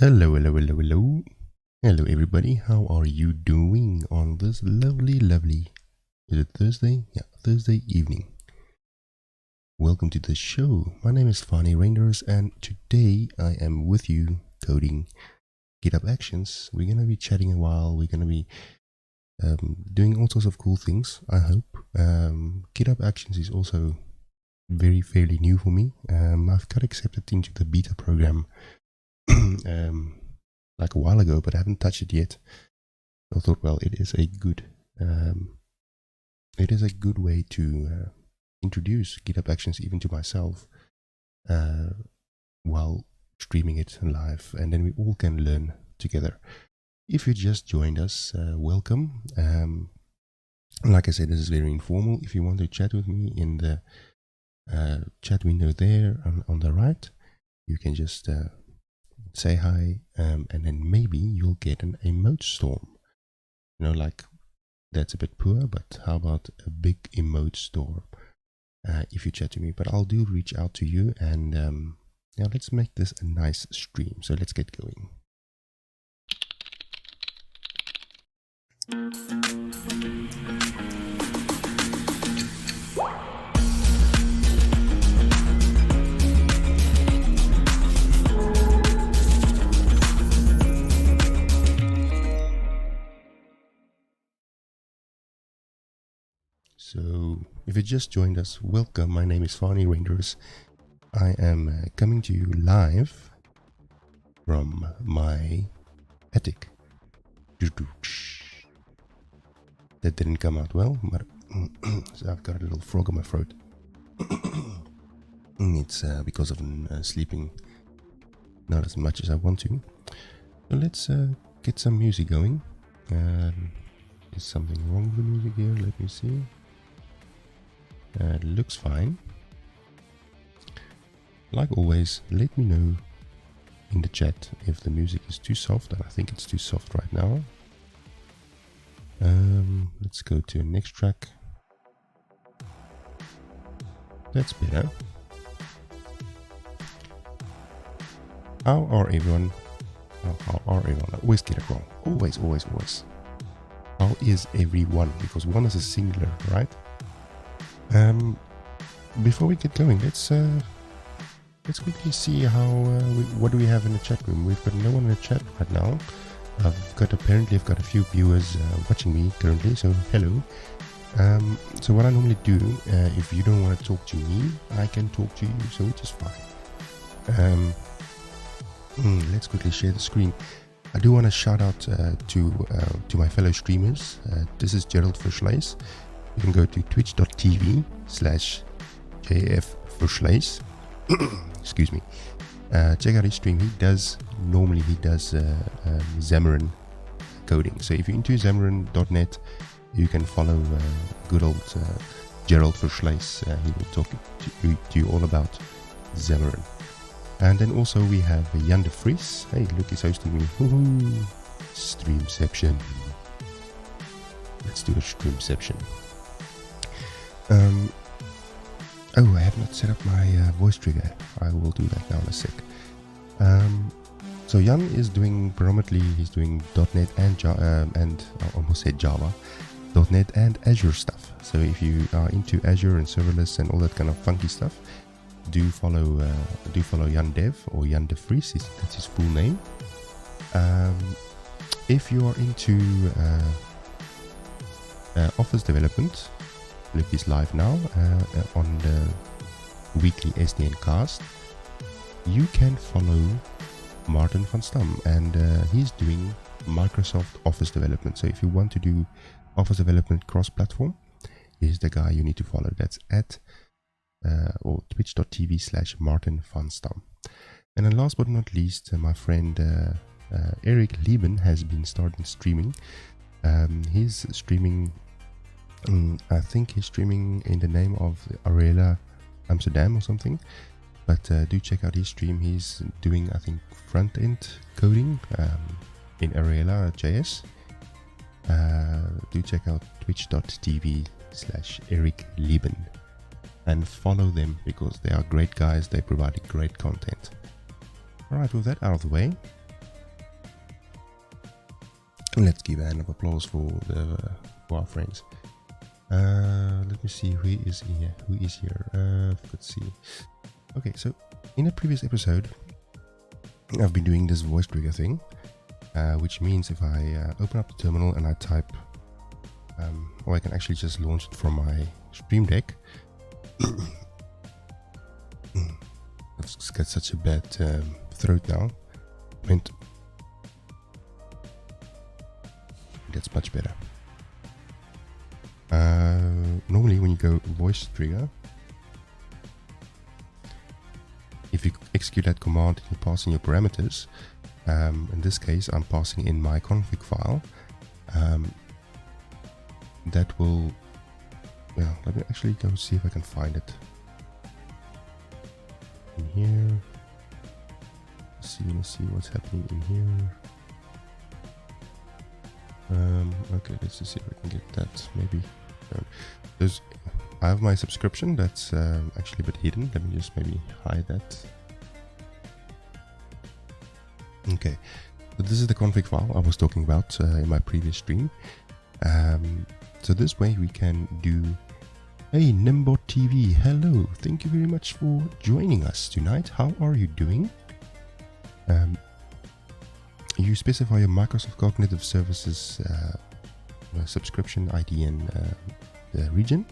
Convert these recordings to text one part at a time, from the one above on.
Hello, hello, hello, hello. Hello, everybody. How are you doing on this lovely, is it Thursday? Yeah, Thursday evening. Welcome to the show. My name is Fanie Reynders, and today I am with you coding GitHub Actions. We're going to be chatting a while. We're going to be doing all sorts of cool things, I hope. GitHub Actions is also fairly new for me. I've got accepted into the beta program like a while ago, but I haven't touched it yet. I thought, well, it is a good way to introduce GitHub Actions even to myself while streaming it live, and then we all can learn together. If you just joined us, welcome. Like I said, this is very informal. If you want to chat with me in the chat window there on the right, you can just say hi, and then maybe you'll get an emote storm. You know, like that's a bit poor, but how about a big emote storm if you chat to me? But I'll do reach out to you, and yeah, let's make this a nice stream. So let's get going. So, if you just joined us, welcome. My name is Fanie Reynders. I am coming to you live from my attic. That didn't come out well, but so I've got a little frog in my throat. It's because of sleeping not as much as I want to. So let's get some music going. Is something wrong with the music here? Let me see. It looks fine. Like always, let me know in the chat if the music is too soft, and I think it's too soft right now. Let's go to the next track. That's better. How are everyone? How are everyone? I always get it wrong. Always. How is everyone? Because one is a singular, right? Before we get going, let's quickly see how what do we have in the chat room. We've got no one in the chat right now. I've got a few viewers watching me currently, so hello. So what I normally do, if you don't want to talk to me, I can talk to you, so which is fine. Let's quickly share the screen. I do want to shout out to my fellow streamers. This is Gerald Verschleis. You can go to twitch.tv/jfverschleis. Excuse me. Check out his stream. He does Xamarin coding. So if you're into Xamarin.net, you can follow good old Gerald Verschleis. He will talk to you all about Xamarin. And then also we have Jan de Vries. Hey, look, he's hosting me. Woohoo! Streamception. Let's do a streamception. Oh, I have not set up my voice trigger. I will do that now in a sec. So Jan is doing predominantly, he's doing .NET and and I almost said Java, .NET and Azure stuff. So if you are into Azure and serverless and all that kind of funky stuff, do follow Jan Dev or Jan de Vries. That's his full name. If you are into Office development, look, he's live now on the weekly SDN cast. You can follow Martin van Stam, and he's doing Microsoft Office development. So if you want to do Office development cross-platform, he's the guy you need to follow. That's at or twitch.tv/Martin van Stam. And then last but not least, my friend Eric Lieben has been starting streaming. He's streaming, I think he's streaming in the name of Arela Amsterdam or something. But do check out his stream. He's doing, I think, front-end coding in Arela JS. Do check out twitch.tv/Eric Lieben. And follow them because they are great guys. They provide great content. Alright, with that out of the way, Let's give a hand of applause for our friends. Let me see who is here. Let's see. Okay, so in a previous episode, I've been doing this voice trigger thing, which means if I open up the terminal and I type, or I can actually just launch it from my Stream Deck. I've got such a bad throat now. That's much better. Normally when you go voice trigger, if you execute that command, you pass in your parameters. In this case, I'm passing in my config file. That will, well, let me actually go see if I can find it in here. Let's see what's happening in here. Okay, let's just see if I can get that. Maybe I have my subscription that's actually a bit hidden. Let me just maybe hide that. Okay, so this is the config file I was talking about in my previous stream. So this way we can do. Hey, Nimbot TV, hello. Thank you very much for joining us tonight. How are you doing? You specify your Microsoft Cognitive Services subscription ID and the region.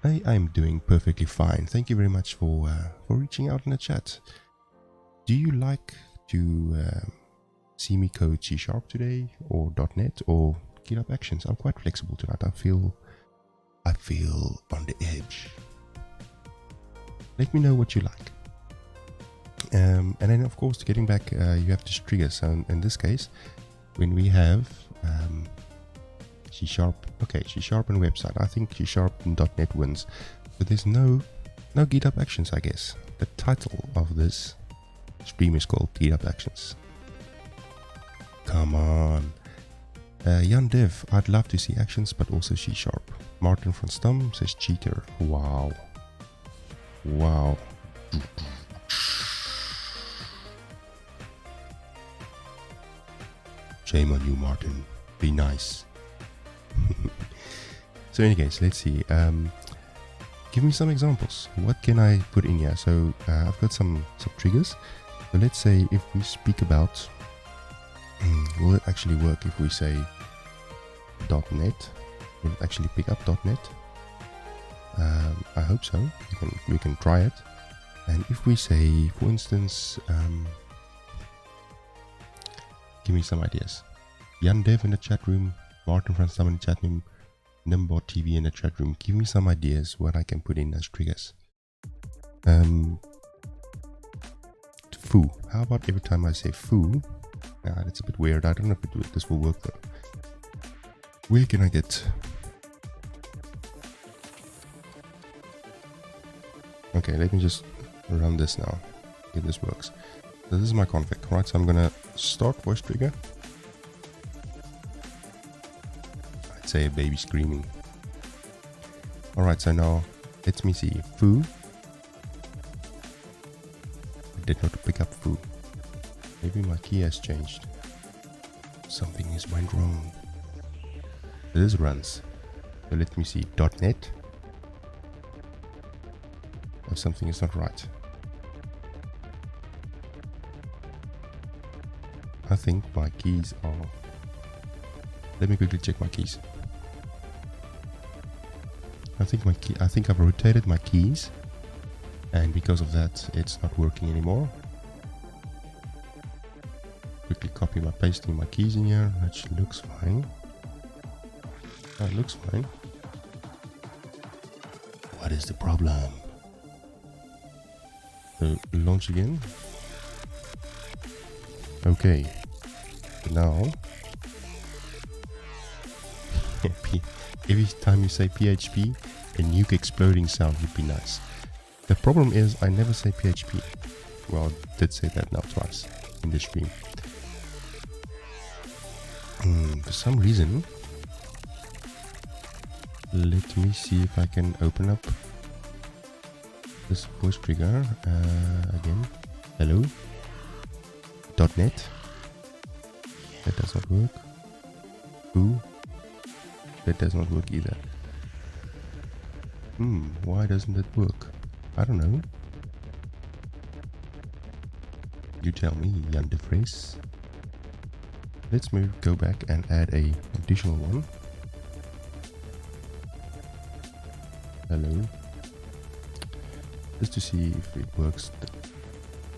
I'm doing perfectly fine. Thank you very much for reaching out in the chat. Do you like to see me code C# today, or .NET, or GitHub Actions? I'm quite flexible tonight. I feel on the edge. Let me know what you like. And then of course, getting back, you have to trigger. So in this case, when we have C#, okay, C# and website, I think C# and .NET wins, but there's no GitHub Actions, I guess. The title of this stream is called GitHub Actions. Come on. Jan Dev, I'd love to see Actions, but also C#. Martin van Stam says cheater. Wow. Shame on you, Martin. Be nice. So in any case, let's see. Give me some examples. What can I put in here? So I've got some triggers. So let's say if we speak about, will it actually work if we say .NET? Will it actually pick up .NET? I hope so. We can try it. And if we say, for instance, give me some ideas. Jan Dev in the chat room, Martin van Stam in the chat room, Nimbot TV in the chat room. Give me some ideas what I can put in as triggers. Foo. How about every time I say foo? That's a bit weird. I don't know if this will work though. Where can I get? Okay, let me just run this now. If this works. So this is my config, right? So I'm gonna start voice trigger. I'd say a baby screaming. Alright, so now let me see. Foo. I did not pick up foo. Maybe my key has changed. Something is went wrong. This runs. So let me see. .NET. Oh, something is not right. I think my keys are... Let me quickly check my keys. I think I've rotated my keys, and because of that it's not working anymore. Quickly copy my pasting my keys in here. That looks fine. That looks fine. What is the problem? So launch again. Okay. Now every time you say PHP, a nuke exploding sound would be nice. The problem is I never say PHP. Well, I did say that now twice in the stream. For some reason, let me see if I can open up this voice trigger again. Hello. .NET. That does not work. Ooh. That does not work either. Why doesn't it work? I don't know. You tell me, Jan de Vries. Let's go back and add a additional one. Hello. Just to see if it works.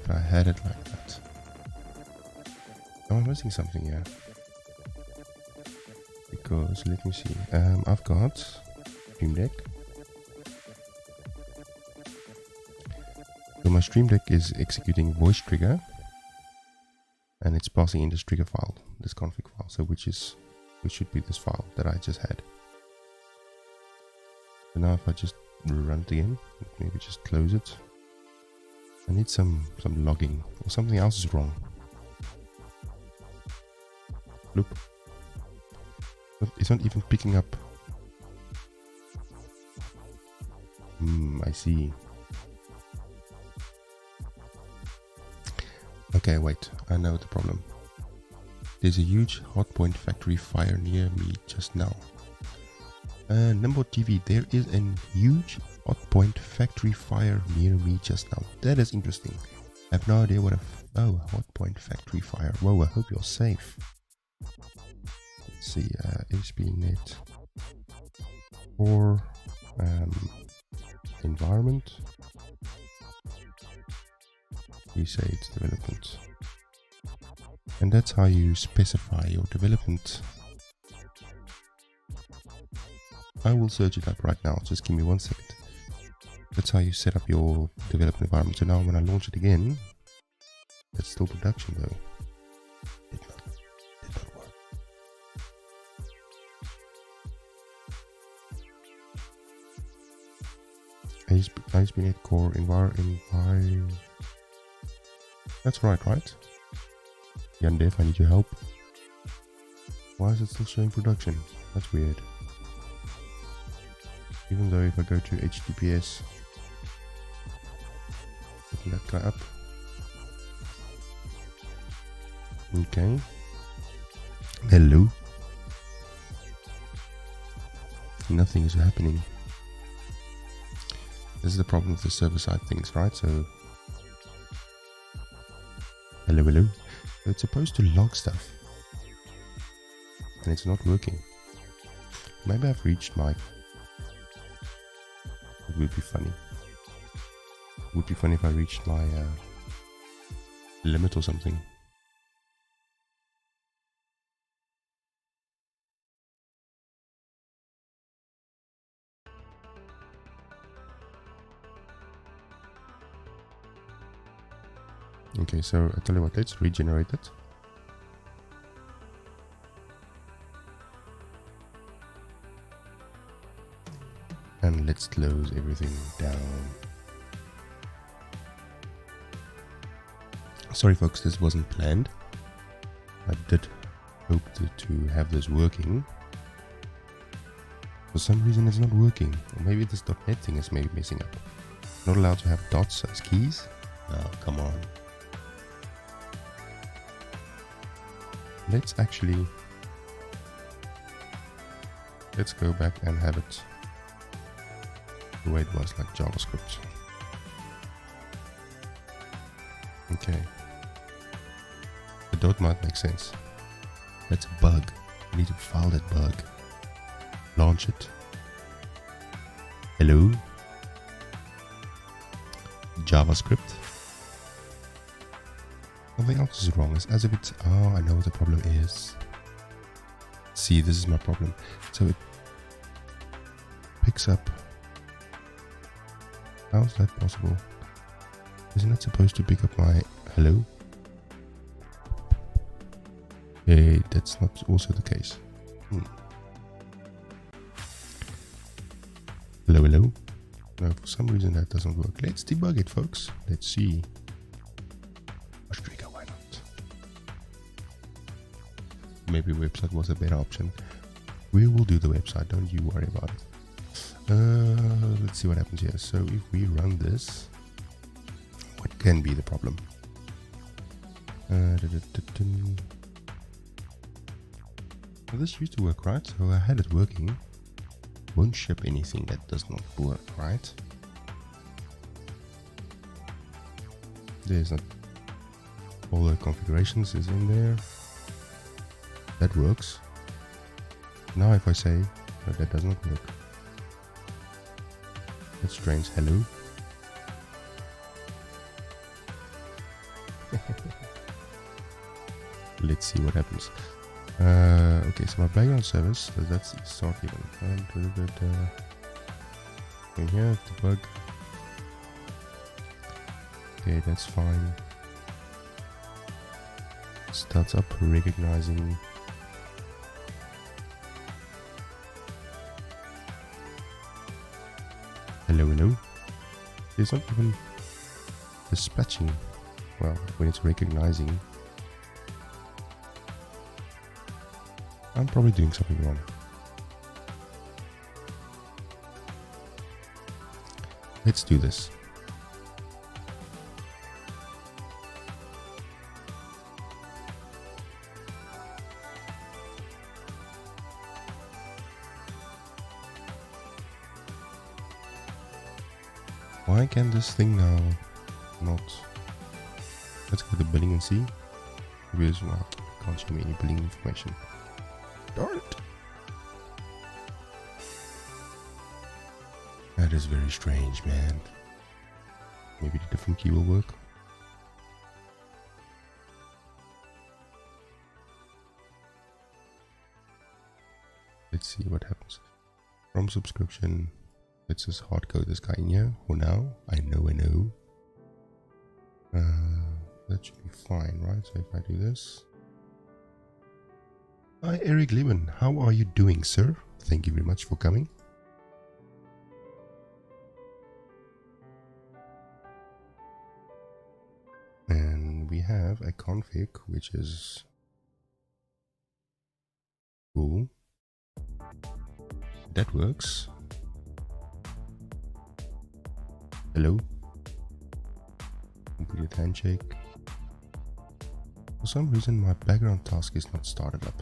I had it like that. Oh, I'm missing something here. Because, let me see. I've got Stream Deck. So my Stream Deck is executing voice trigger. And it's passing in this trigger file, this config file. So which should be this file that I just had. So now if I just run it again, maybe just close it. I need some logging, or something else is wrong. Look, it's not even picking up. I see. Okay, wait, I know the problem. There's a huge hotpoint factory fire near me just now. Number TV, there is a huge hotpoint factory fire near me just now. That is interesting. I have no idea what hotpoint factory fire. Whoa, I hope you're safe. Let's see, ASP.NET Core environment. We say it's development. And that's how you specify your development. I will search it up right now, just give me 1 second. That's how you set up your development environment. So now when I launch it again, it's still production though. Did not work. ASP.NET Core environment. That's right? Jan Dev, I need your help. Why is it still showing production? That's weird. Even though if I go to HTTPS, open that guy up. Okay. Hello. Nothing is happening. This is the problem with the server side things, right? So, hello. So it's supposed to log stuff, and it's not working. Maybe I've reached my... It would be funny. It would be funny if I reached my limit or something. Okay, so I tell you what, let's regenerate it. And let's close everything down. Sorry folks, this wasn't planned. I did hope to have this working. For some reason it's not working. Or maybe this .NET thing is maybe messing up. Not allowed to have dots as keys? Oh, come on. Let's go back and have it the way it was, like JavaScript. Okay. The dot might make sense. That's a bug. We need to file that bug. Launch it. Hello? JavaScript. Something else is wrong. It's as if it's... Oh, I know what the problem is. See, this is my problem. So it picks up... How is that possible? Isn't it supposed to pick up my... Hello? Hey, that's not also the case. Hello? No, for some reason that doesn't work. Let's debug it, folks. Let's see. Why not? Maybe website was a better option. We will do the website, don't you worry about it. Let's see what happens here. So if we run this, what can be the problem? Well, this used to work, right? So I had it working. Won't ship anything that does not work, right? There's not all the configurations is in there. That works. Now if I say that does not work. That's strange. Hello. Let's see what happens. Okay, so my background service, so that's the start even. And here, debug. Okay, that's fine. Starts up recognizing. Hello, hello. There's not even dispatching. Well, when it's recognizing. I'm probably doing something wrong. Let's do this. Why can this thing now not? Let's go to billing and see. Maybe it's not. Can't show me any billing information. Darn it. That is very strange, man. Maybe the different key will work. Let's see what happens. From subscription. Let's just hard code this guy in here for now. I know. That should be fine, right? So if I do this. Hi Eric Lehman, how are you doing, sir? Thank you very much for coming. And we have a config which is cool. That works. Hello. Completed handshake. For some reason my background task is not started up.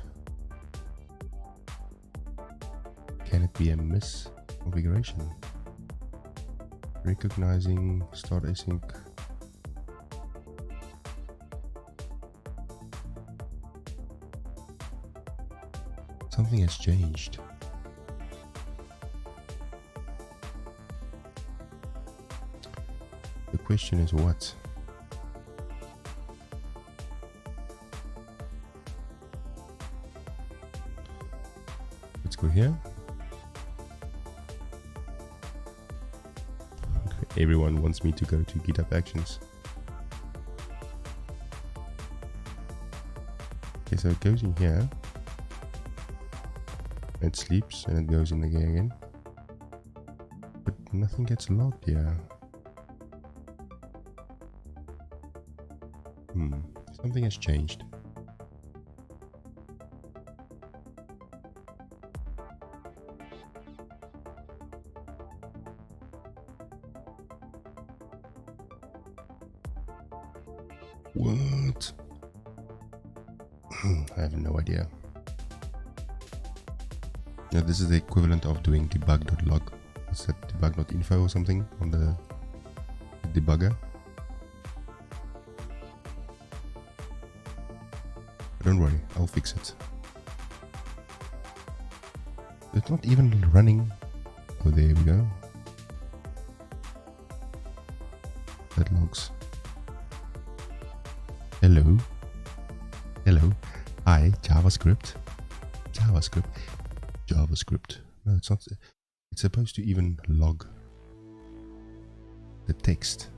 Can it be a misconfiguration? Recognizing start async. Something has changed. The question is what? Let's go here. Everyone wants me to go to GitHub Actions. Okay, so it goes in here. It sleeps and it goes in again. But nothing gets logged here. Something has changed. What? I have no idea. Yeah, this is the equivalent of doing debug.log. Is that debug.info or something on the debugger? Don't worry, I'll fix it. It's not even running. Oh, there we go. That logs. Hello. Hello. Hi, JavaScript. JavaScript. No, it's not. It's supposed to even log the text.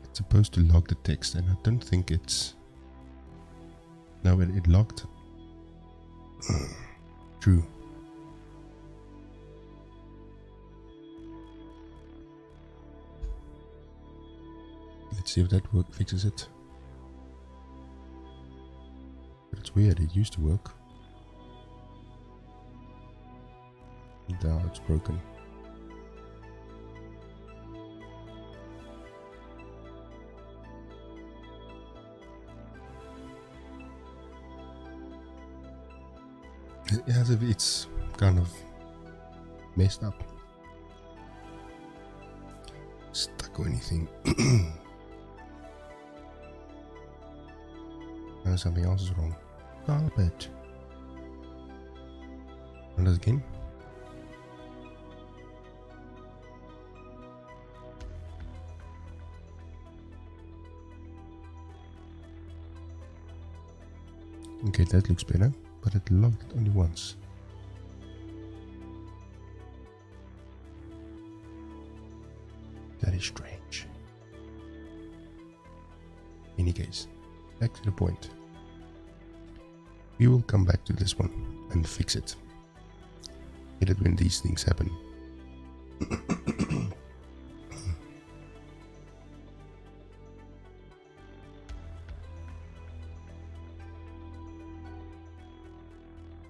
It's supposed to log the text, and I don't think it's. No, it logged. True. Let's see if that fixes it. But it's weird, it used to work. Now it's broken. as if it's kind of messed up, stuck or anything. No, something else is wrong. Carpet. Run this again. Okay, that looks better, but it logged only once. That is strange. In any case, back to the point. We will come back to this one and fix it. Get it when these things happen.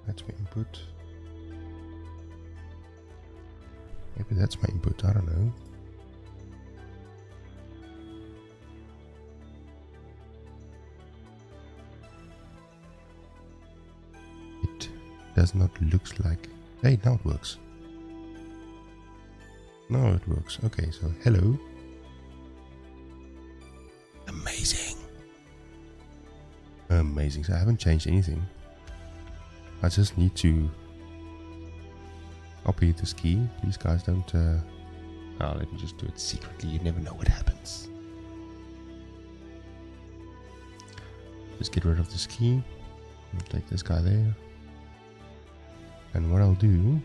That's my input. Maybe that's my input, I don't know. It does not look like... Hey, now it works. Now it works. Okay, so hello. Amazing. Amazing. So I haven't changed anything. I just need to copy this key. These guys don't... Oh, let me just do it secretly. You never know what happens. Just get rid of this key. I'll take this guy there. And what I'll do...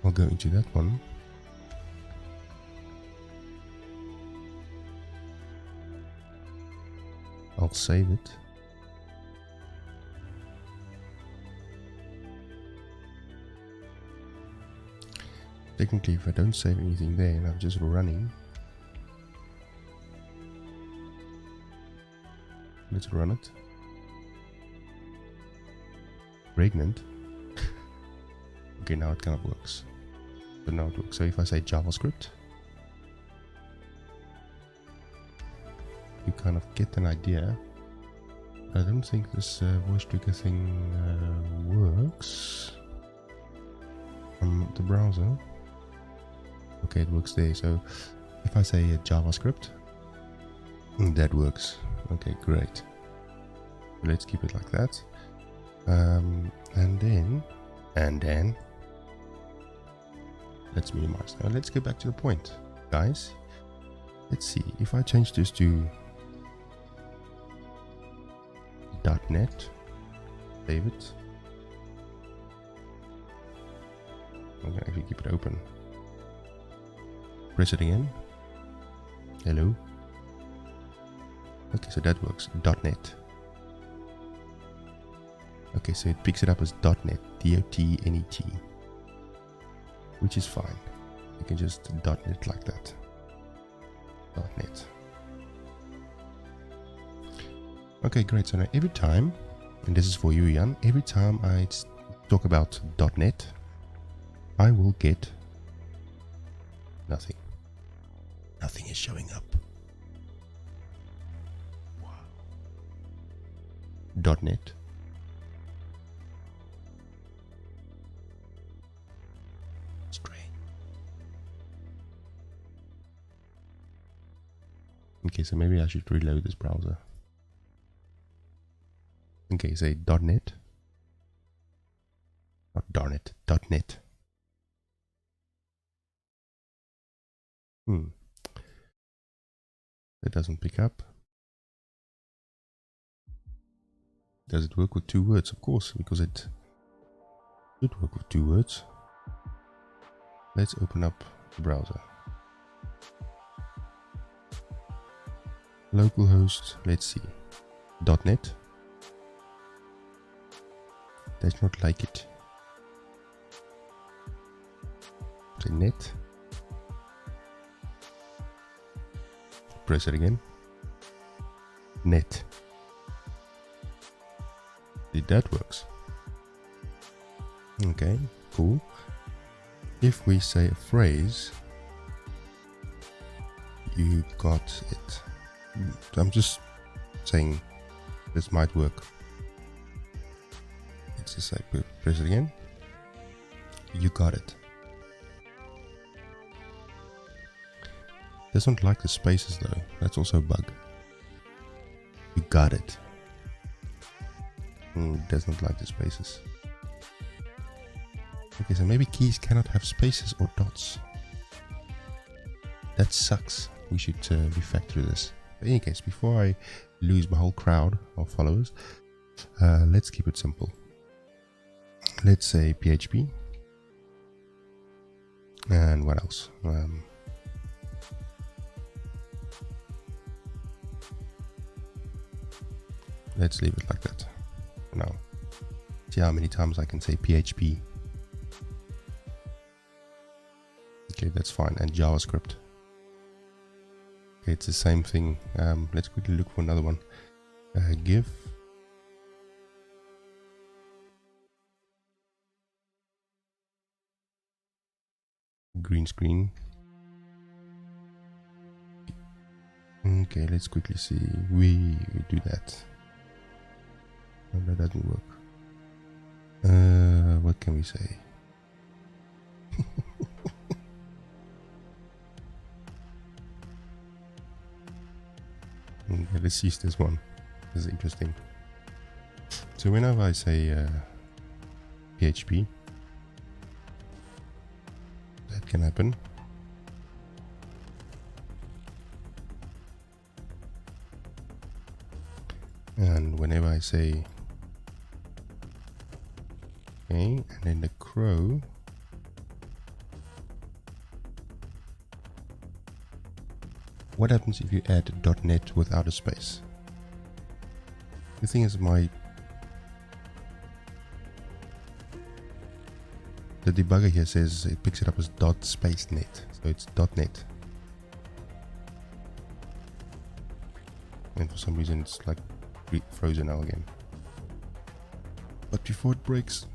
I'll go into that one. I'll save it. Technically, if I don't save anything there and I'm just running, let's run it. Pregnant. Okay, now it kind of works. So now it works. So if I say JavaScript, you kind of get an idea. I don't think this voice trigger thing works on the browser. Okay, it works there. So if I say JavaScript, that works. Okay, great. Let's keep it like that. And then let's minimize. Now let's get back to the point, guys. Let's see if I change this to .NET. Save it. I'm gonna actually keep it open. Press it again. Hello. Okay, so that works. .NET. Okay, so it picks it up as .NET, D-O-T-N-E-T, which is fine. You can just .NET like that. .NET. Okay, great. So now every time, and this is for you, Jan, every time I talk about .NET, I will get nothing. Nothing is showing up. Wow. .NET. Okay, so maybe I should reload this browser. Okay, say .NET. Not darn it, .NET. It doesn't pick up. Does it work with 2 words? Of course, because it should work with 2 words. Let's open up the browser. Localhost, let's see. .NET. Does not like it. Say net. Press it again. Net. That works. Okay, cool. if we say a phrase, you got it. I'm just saying this might work. Let's just say press it again. You got it. Doesn't like the spaces though. That's also a bug. You got it. Does not like the spaces. Okay, so maybe keys cannot have spaces or dots. That sucks. We should refactor this. In any case, before I lose my whole crowd of followers, let's keep it simple. Let's say PHP. And what else? Let's leave it like that for now. See how many times I can say PHP. Okay, that's fine. And JavaScript. Okay, it's the same thing. Let's quickly look for another one. Give. Green screen. Okay, let's quickly see. We do that. No, that doesn't work. What can we say? Okay, let's use this one. This is interesting. So whenever I say PHP, that can happen. And whenever I say okay, and then the crow, what happens if you add .NET without a space? The thing is, the debugger here says it picks it up as .space.net, so it's .NET. And for some reason it's like frozen now again. But before it breaks,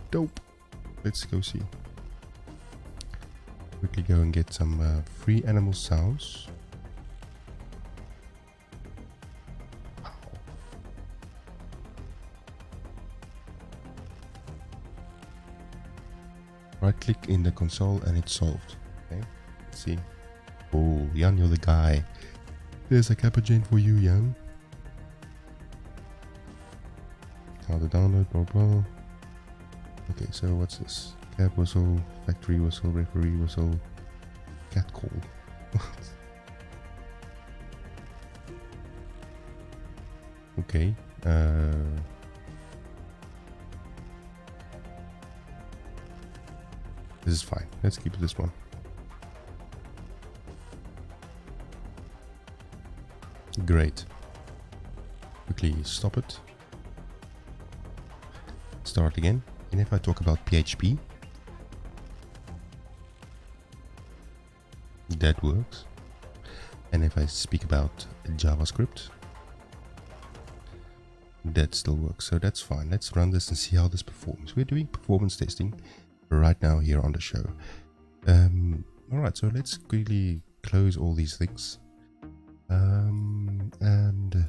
dope. Let's go see. Quickly go and get some free animal sounds. Wow. Right click in the console and it's solved. Okay, let's see. Oh, Jan, you're the guy. There's a Kappa Jane for you, Jan. How to download, blah blah. Okay, so what's this? Cab whistle, factory whistle, referee whistle, cat call. Okay. This is fine. Let's keep this one. Great. Quickly stop it. Start again. And if I talk about PHP, that works. And if I speak about JavaScript, that still works. So that's fine. Let's run this and see how this performs. We're doing performance testing right now here on the show. Alright, so let's quickly close all these things. And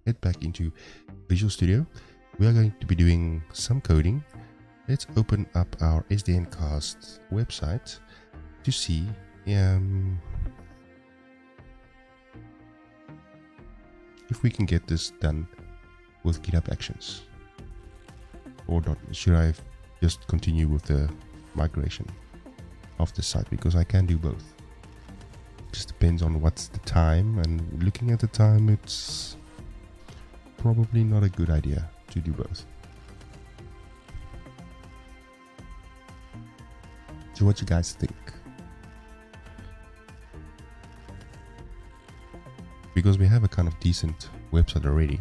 head back into Visual Studio. We are going to be doing some coding. Let's open up our SDNcast website to see if we can get this done with GitHub Actions. Or not. Should I just continue with the migration of the site? Because I can do both. Just depends on what's the time, and looking at the time, it's probably not a good idea to do both. So what you guys think? Because we have a kind of decent website already,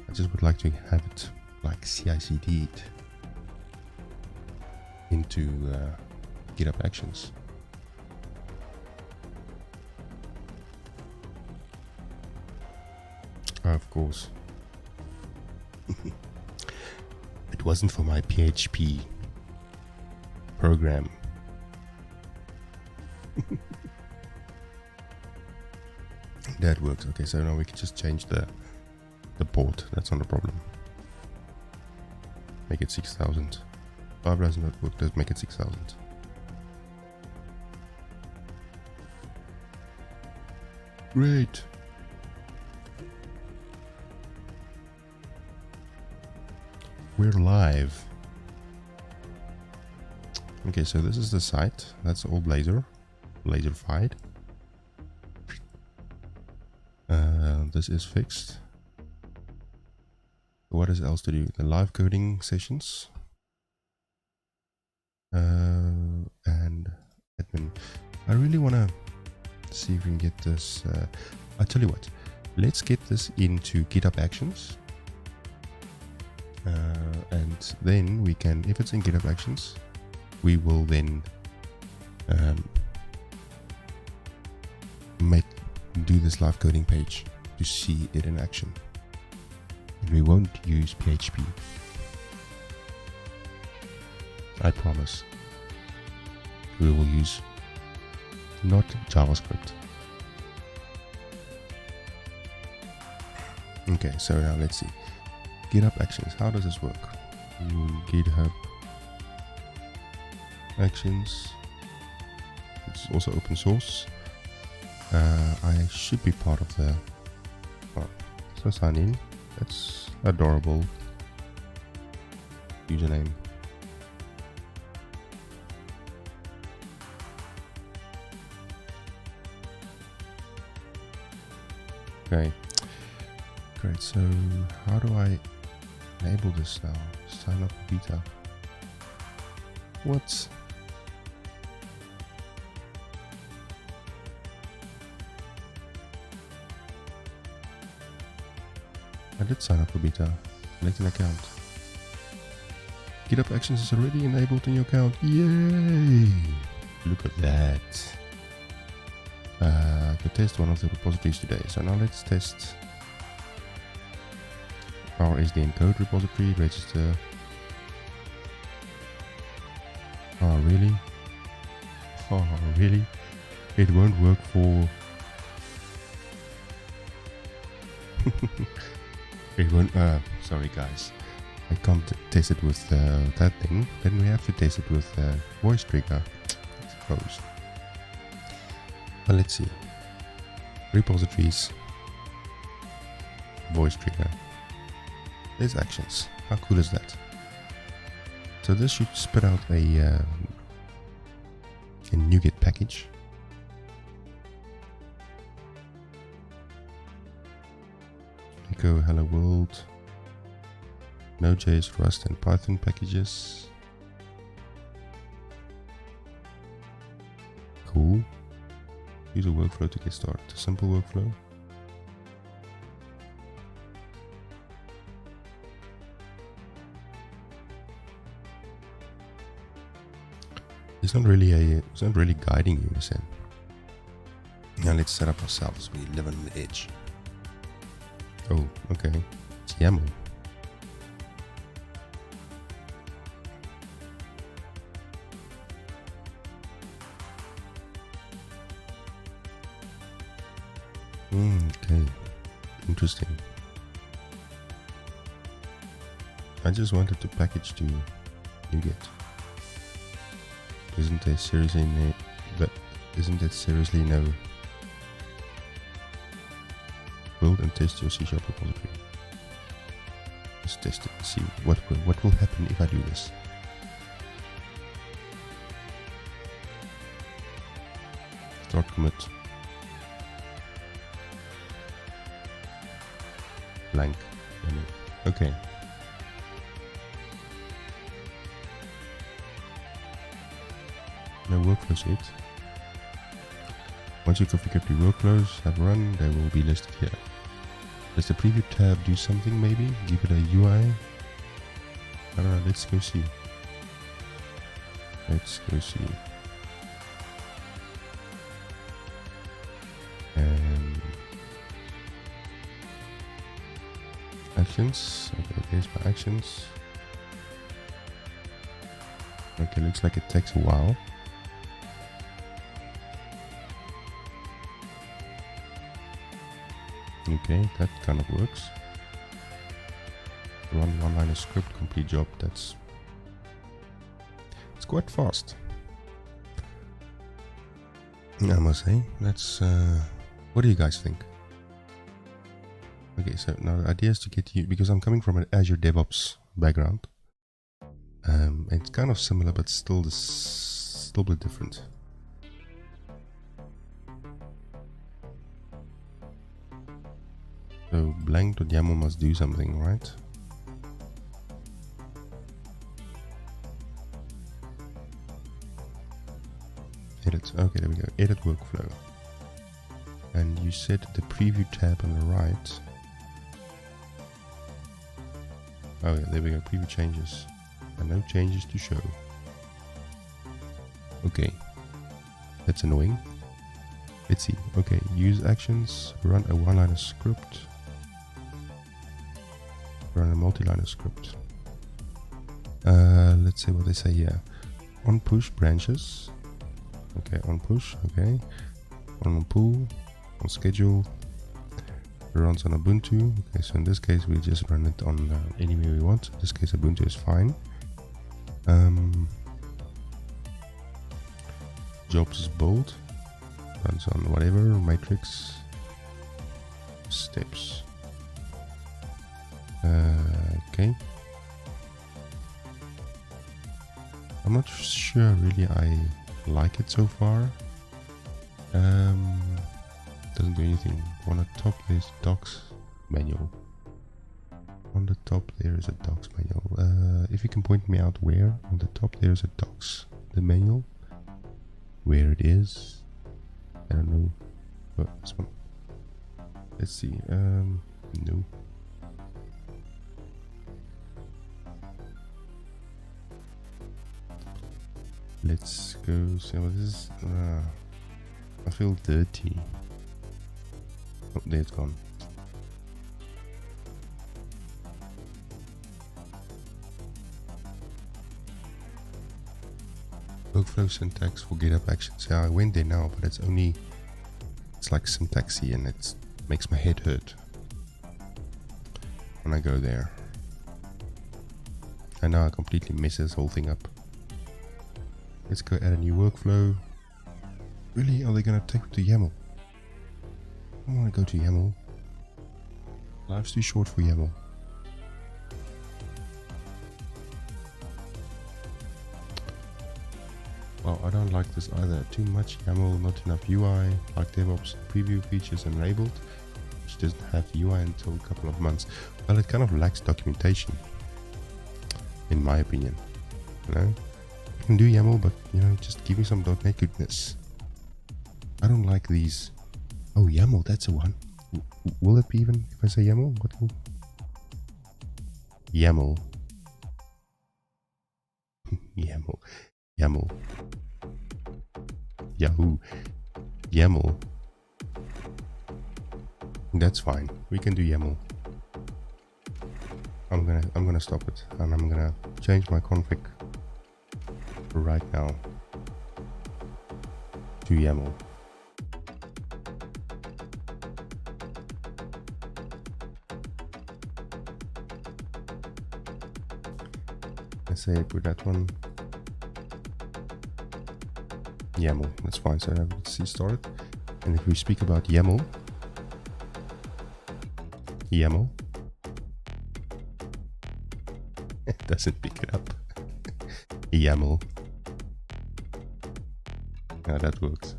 I just would like to have it like CI/CD'd into GitHub Actions. Of course. it wasn't for my PHP program. That works. Okay, so now we can just change the port. That's not a problem. Make it 6,000. 5 does not work. Let's make it 6,000. Great. We're live. Okay, so this is the site. That's all Blazorfied. This is fixed. What is else to do? The live coding sessions. And admin. I really want to see if we can get this. I'll tell you what. Let's get this into GitHub Actions. And then we can, if it's in GitHub Actions, we will then do this live coding page to see it in action. And we won't use PHP. I promise. We will use not JavaScript. Okay, so now let's see. GitHub Actions. How does this work? GitHub Actions. It's also open source. I should be part of the. Oh, so sign in. That's adorable. Username. Okay. Great. So how do I enable this now? Sign up for beta. What? I did sign up for beta. Select an account. GitHub Actions is already enabled in your account. Yay! Look at that. I could test one of the repositories today. So now let's test our SDN code repository. Register. Oh, really? Oh, really? It won't work for... It won't... sorry guys. I can't test it with that thing. Then we have to test it with voice trigger, I suppose. Well, let's see. Repositories. Voice trigger. There's actions. How cool is that? So this should spit out a NuGet package. Go hello world. Node.js, Rust, and Python packages. Cool. Use a workflow to get started. A simple workflow. It's not really guiding you in a sense. Now let's set up ourselves. We live on the edge. Oh, okay. It's YAML. Okay. Interesting. I just wanted to package to NuGet. Isn't there seriously no build and test your C# repository? Let's test it and see what will happen if I do this. Start commit. Blank. Okay. No workflows yet. Once you configure the workflows have run, they will be listed here. Does the preview tab do something maybe? Give it a UI? I don't know, let's go see. Actions. Okay, there's my actions. Okay, looks like it takes a while. Okay, that kind of works. Run one-liner script, complete job. It's quite fast, I must say. That's what do you guys think? Okay, so now the idea is to get you, because I'm coming from an Azure DevOps background. It's kind of similar, but still a bit different. So blank.yaml must do something, right? Edit. Okay, there we go. Edit workflow. And you set the preview tab on the right. Oh yeah, there we go. Preview changes. And no changes to show. Okay. That's annoying. Let's see. Okay, use actions. Run a one-liner script. Run a multi-liner script. Let's see what they say here. On push branches. Okay, on push. Okay. On pull. On schedule. It runs on Ubuntu. Okay, so in this case we just run it on anywhere we want. In this case Ubuntu is fine. Jobs is bold. Runs on whatever, matrix. Steps. Okay. I'm not sure really I like it so far. Doesn't do anything. On the top there's docs manual. On the top there is a docs manual. If you can point me out where, on the top there is a docs, the manual. Where it is, I don't know. Oh, this one. Let's see. No. Let's go see what this is. I feel dirty. Oh, there it's gone. Workflow syntax for GitHub Actions. Yeah, I went there now, but it's like syntaxy and it makes my head hurt when I go there. And now I completely mess this whole thing up. Let's go add a new workflow. Really? Are they gonna take it to YAML? I don't want to go to YAML. Life's too short for YAML. Well, I don't like this either. Too much YAML, not enough UI. Like DevOps preview features enabled, which doesn't have UI until a couple of months. Well, it kind of lacks documentation, in my opinion. You know, you can do YAML, but you know, just give me some .NET goodness. I don't like these. Oh, YAML, that's a one. Will it be even if I say YAML? What will? YAML. YAML. YAML. Yahoo. YAML. That's fine. We can do YAML. I'm gonna stop it and I'm gonna change my config right now to YAML. Let's say put that one. YAML, that's fine. So let's see started. And if we speak about YAML, it doesn't pick it up. YAML. Now that works.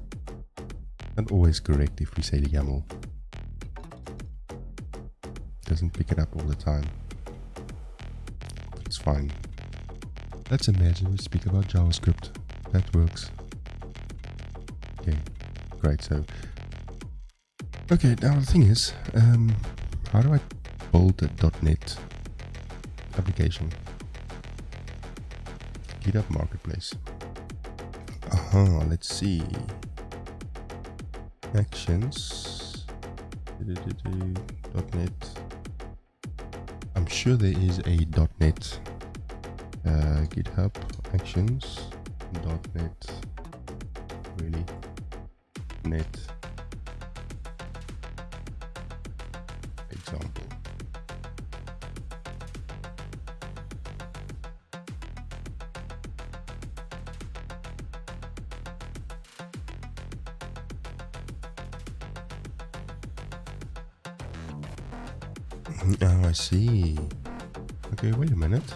And always correct if we say the YAML. Doesn't pick it up all the time. But it's fine. Let's imagine we speak about JavaScript. That works. Okay, great. So, okay, now the thing is, how do I build a .NET application? GitHub Marketplace. Let's see. Actions. .NET. I'm sure there is a .NET GitHub actions .net really net example. Oh, I see. Okay, wait a minute.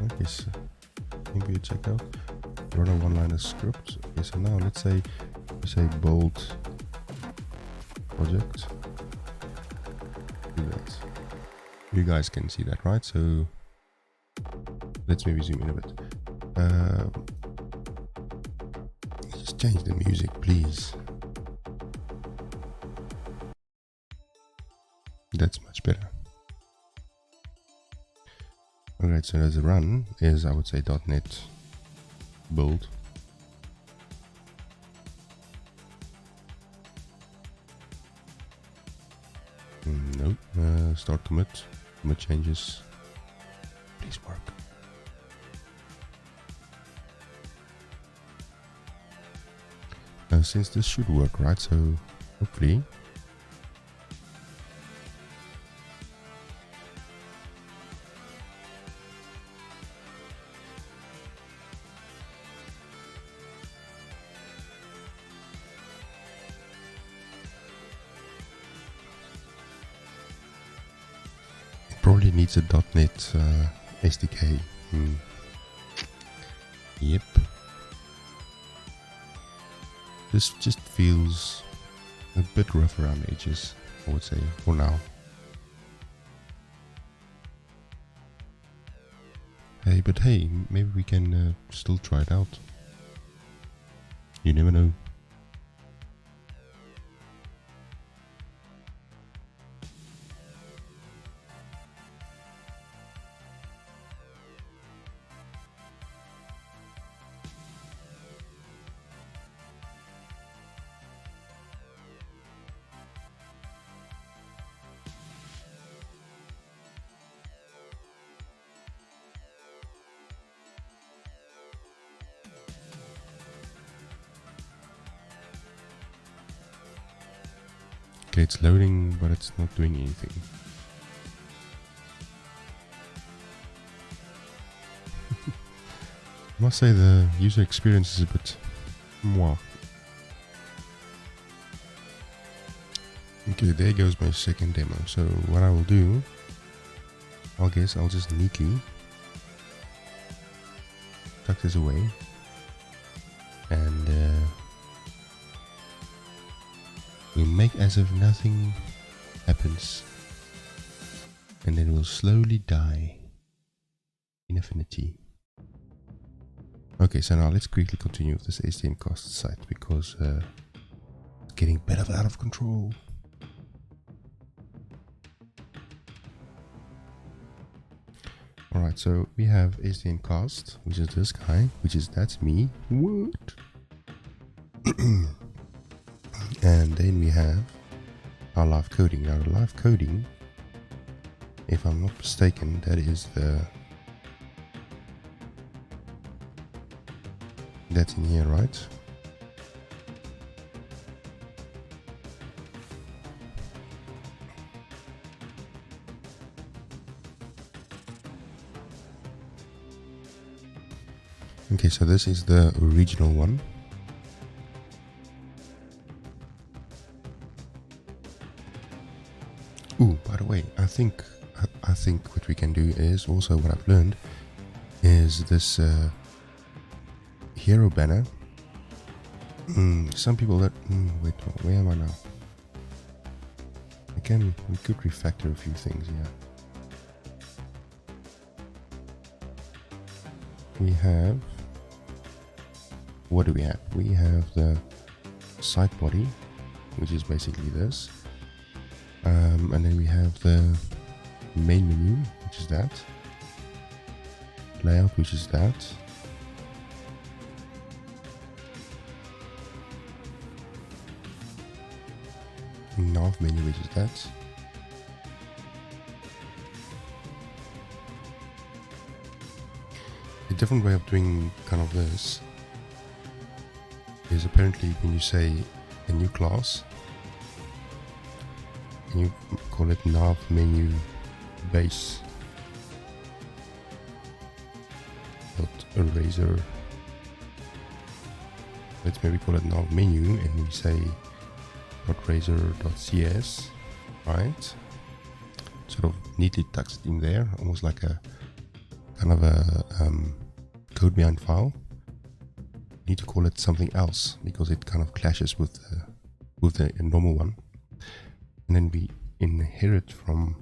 Okay, so maybe you check out run a one-liner script. Okay, so now let's say bold project. Do that. You guys can see that, right? So let's maybe zoom in a bit. Just change the music, please. That's much better. Alright, so as a run is, I would say, .NET bold. Nope. Start commit changes. Please work. Since this should work, right? So hopefully. Probably needs a .NET SDK. Yep. This just feels a bit rough around the edges, I would say, for now. Hey, but hey, maybe we can still try it out. You never know. Okay, it's loading, but it's not doing anything. I must say the user experience is a bit moi. Okay, there goes my second demo. So what I will do, I guess I'll just neatly tuck this away and we make as if nothing happens, and then we'll slowly die in infinity. Okay, so now let's quickly continue with this SDN cost site because it's getting a bit out of control. Alright, so we have SDN cost, which is this guy, that's me. What? And then we have our live coding. Now the live coding, if I'm not mistaken, that is that's in here, right? Okay, so this is the original one. Ooh, by the way, I think what we can do is also what I've learned is this hero banner. Some people that wait, where am I now? We could refactor a few things here. We have, what do we have? We have the site body, which is basically this. And then we have the main menu, which is that. Layout, which is that. Nav menu, which is that. A different way of doing kind of this is apparently when you say a new class and you call it nav menu base dot eraser. Let's maybe call it nav menu and we say .razor.cs, right? Sort of neatly tucked in there, almost like a kind of a code behind file. You need to call it something else because it kind of clashes with the normal one. And then we inherit from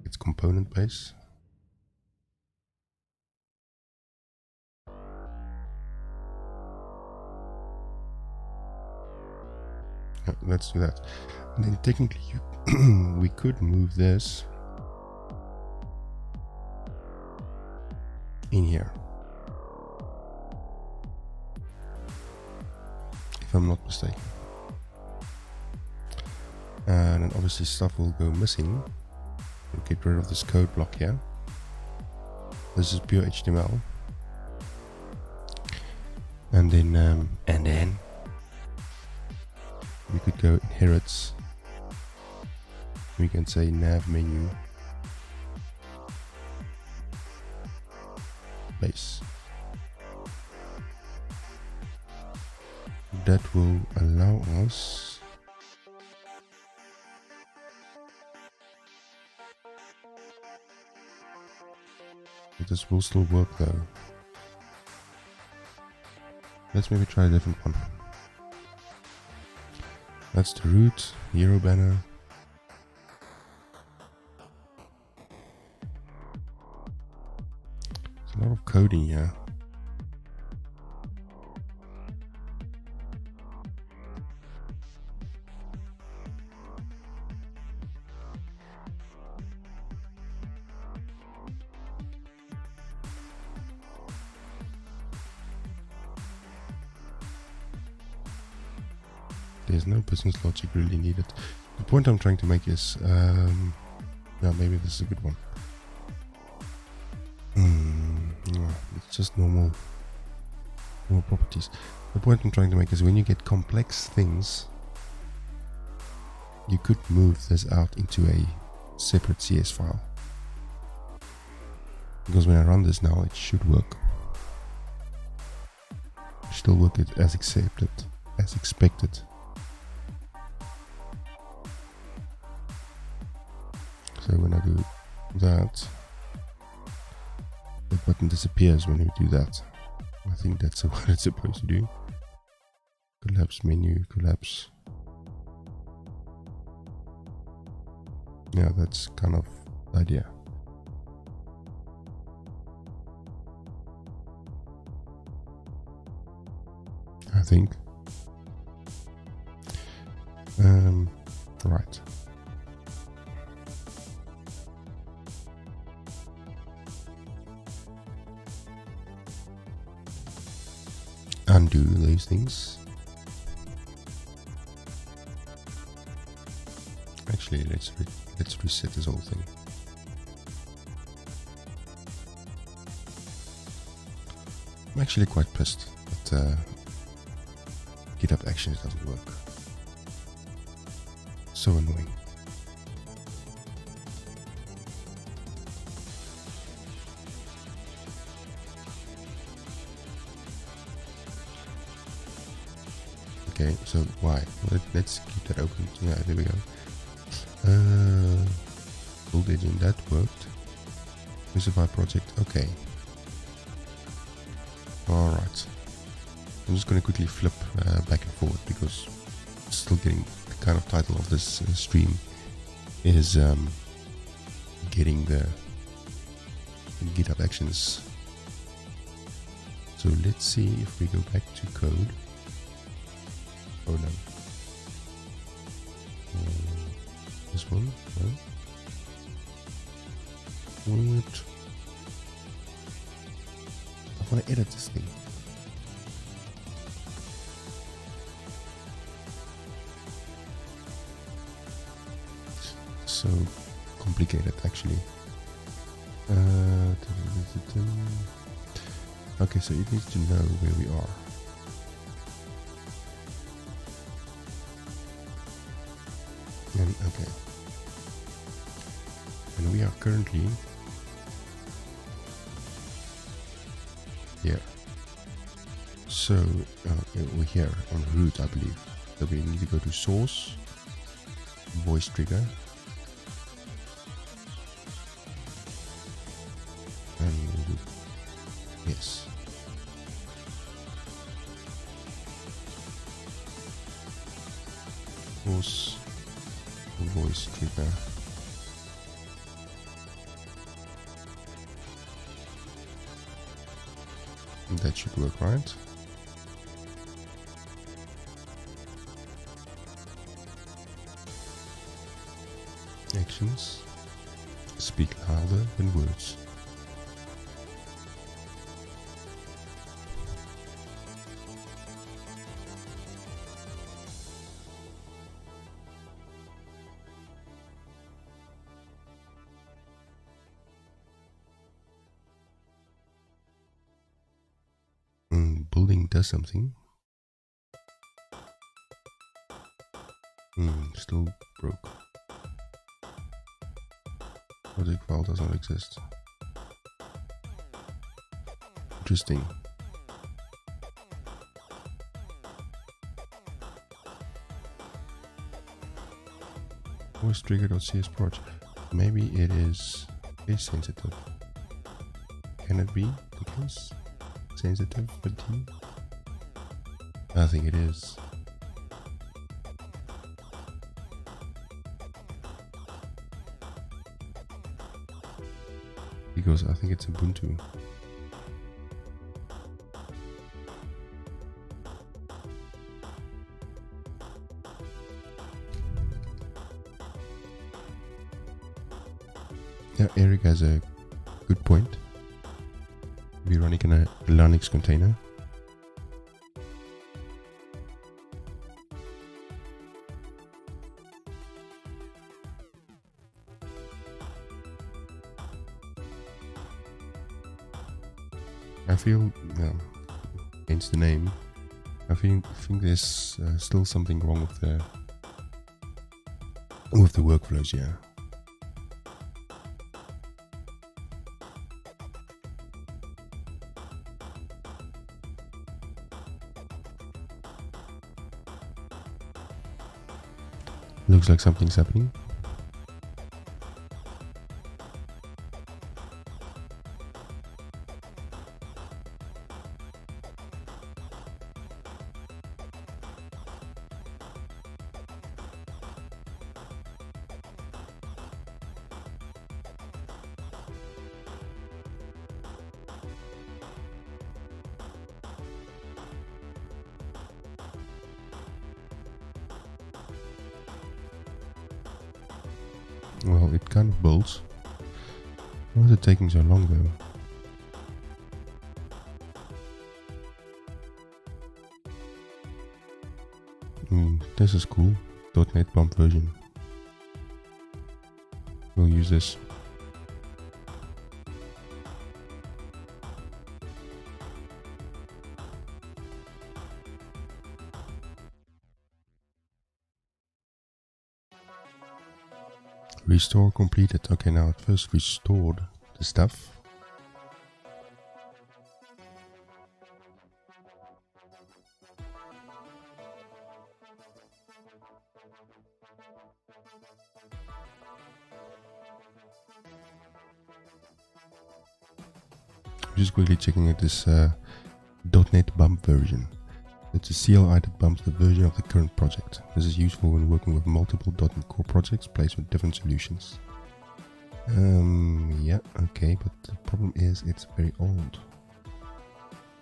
its component base. Let's do that. And then technically we could move this in here, if I'm not mistaken. And then obviously stuff will go missing. We'll get rid of this code block here. This is pure HTML. And then we could go inherits. We can say nav menu base. That will allow us this will still work though. Let's maybe try a different one. That's the root, hero banner. There's a lot of coding here. There's no business logic really needed. The point I'm trying to make is, yeah, maybe this is a good one. Yeah, it's just normal properties. The point I'm trying to make is when you get complex things, you could move this out into a separate CS file. Because when I run this now, it should work. Still work it as expected. So when I do that, the button disappears when you do that. I think that's what it's supposed to do. Collapse menu, collapse. Yeah, that's kind of the idea. I think. Right. Undo those things. Actually, let's reset this whole thing. I'm actually quite pissed that GitHub Actions doesn't work. So annoying. Okay, so why? Let's keep that open. Yeah, there we go. Build agent, that worked. Specify project, okay. Alright. I'm just going to quickly flip back and forward because I'm still getting the kind of title of this stream is getting the GitHub Actions. So let's see if we go back to code. Oh no. This one? No? What? I want to edit this thing. So complicated actually. Okay, so it needs to know where we are. And okay. And we are currently here. So we're here on root, I believe. So we need to go to source, voice trigger, and yes. Source, voice trigger. That should work, right? Actions speak louder than words. Building does something. Still broke. Project file does not exist. Interesting. Voice trigger.cs project. Maybe it is case sensitive. Can it be the case sensitive for D? I think it is. Because I think it's Ubuntu. Yeah, Eric has a good point. We're running in a Linux container. I feel, against the name, I think there's still something wrong with the workflows. Yeah. Looks like something's happening. Well, it kind of builds. Why is it taking so long though? This is cool. .NET bump version. We'll use this. Restore completed. Okay, now it first restored the stuff. Just quickly checking at this .NET bump version. It's a CLI that bumps the version of the current project. This is useful when working with multiple .NET Core projects placed with different solutions. Yeah, okay, but the problem is it's very old.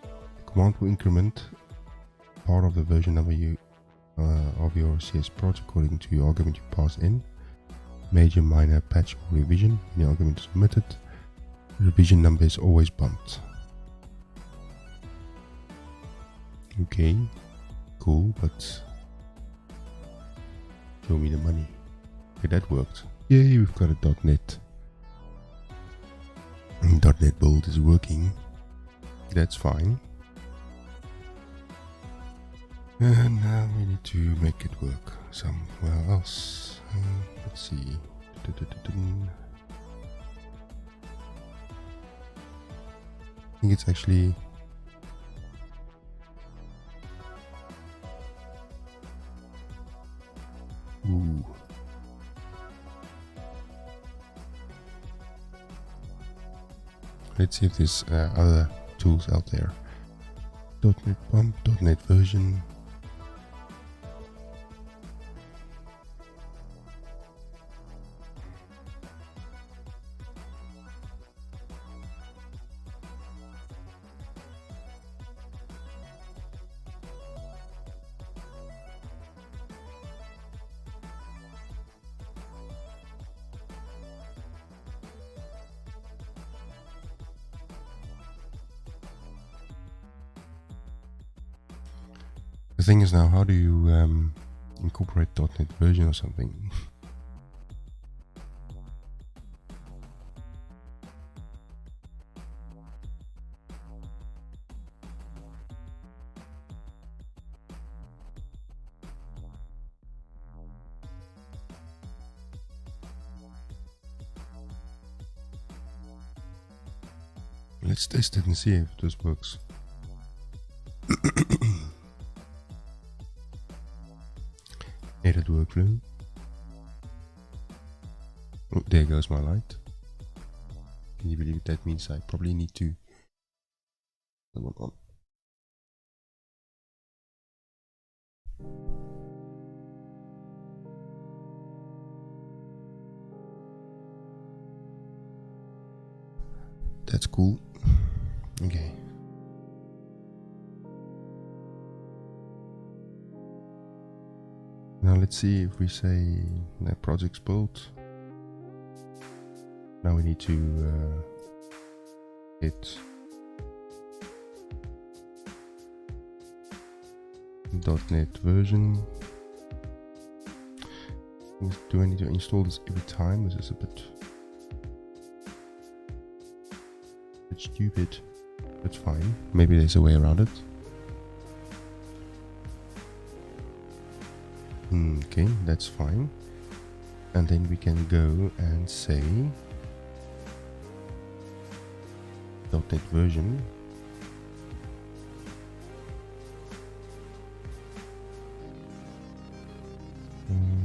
The command will increment part of the version number of your CS project according to your argument you pass in. Major, minor, patch, or revision. When the argument is submitted, the revision number is always bumped. Okay, cool, but show me the money. Okay, that worked. Yay, we've got a .NET .NET Build is working. That's fine. And now we need to make it work somewhere else. Let's see. I think it's actually let's see if there's other tools out there. .NET Pump, .NET version. The thing is now, how do you incorporate .NET version or something? Let's test it and see if this works. Edit workflow. Oh, there goes my light. Can you believe it? That means I probably need to put one on. That's cool. Okay. Now let's see if we say that project's built. Now we need to hit .NET version. Do I need to install this every time? This is a bit stupid. That's fine. Maybe there's a way around it. Okay, that's fine. And then we can go and say .NET version.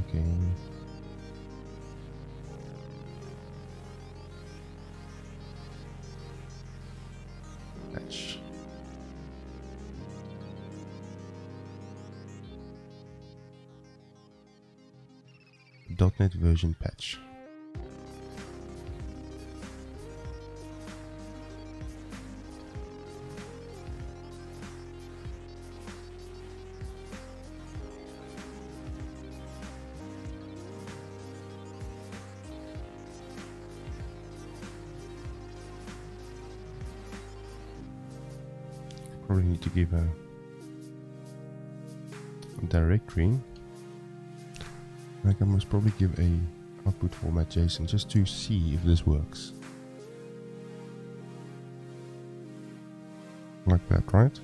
Okay. Patch. .NET version patch. Probably need to give a directory. Like I must probably give a output format JSON just to see if this works. Like that, right?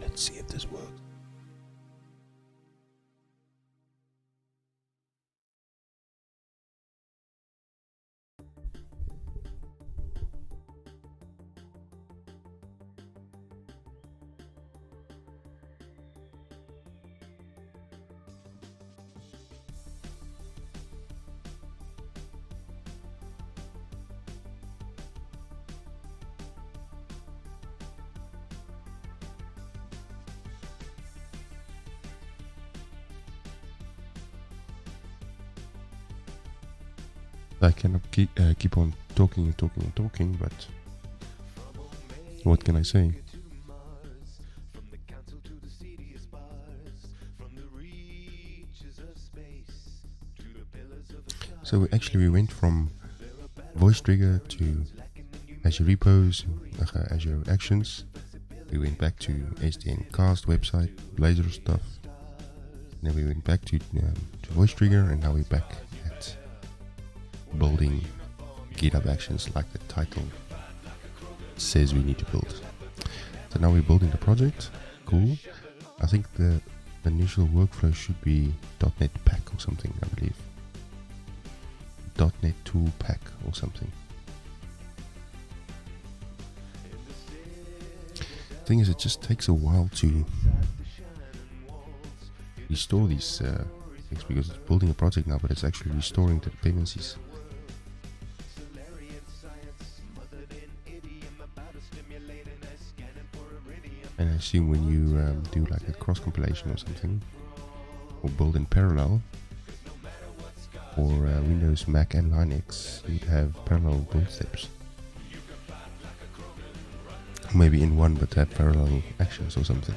Let's see if this works. I cannot keep on talking and talking and talking, but what can I say? So we went from voice trigger to Azure repos, Azure actions. We went back to SDN cast website, Blazor stuff. Then we went back to voice trigger, and now we're back at building GitHub actions like the title says we need to build. So now we're building the project. Cool. I think the initial workflow should be .NET Pack or something, I believe. .NET Tool Pack or something. Thing is, it just takes a while to restore these things, because it's building a project now, but it's actually restoring the dependencies. And I assume when you do like a cross compilation or something, or build in parallel, for Windows, Mac and Linux, you'd have parallel build steps. Maybe in one, but have parallel actions or something.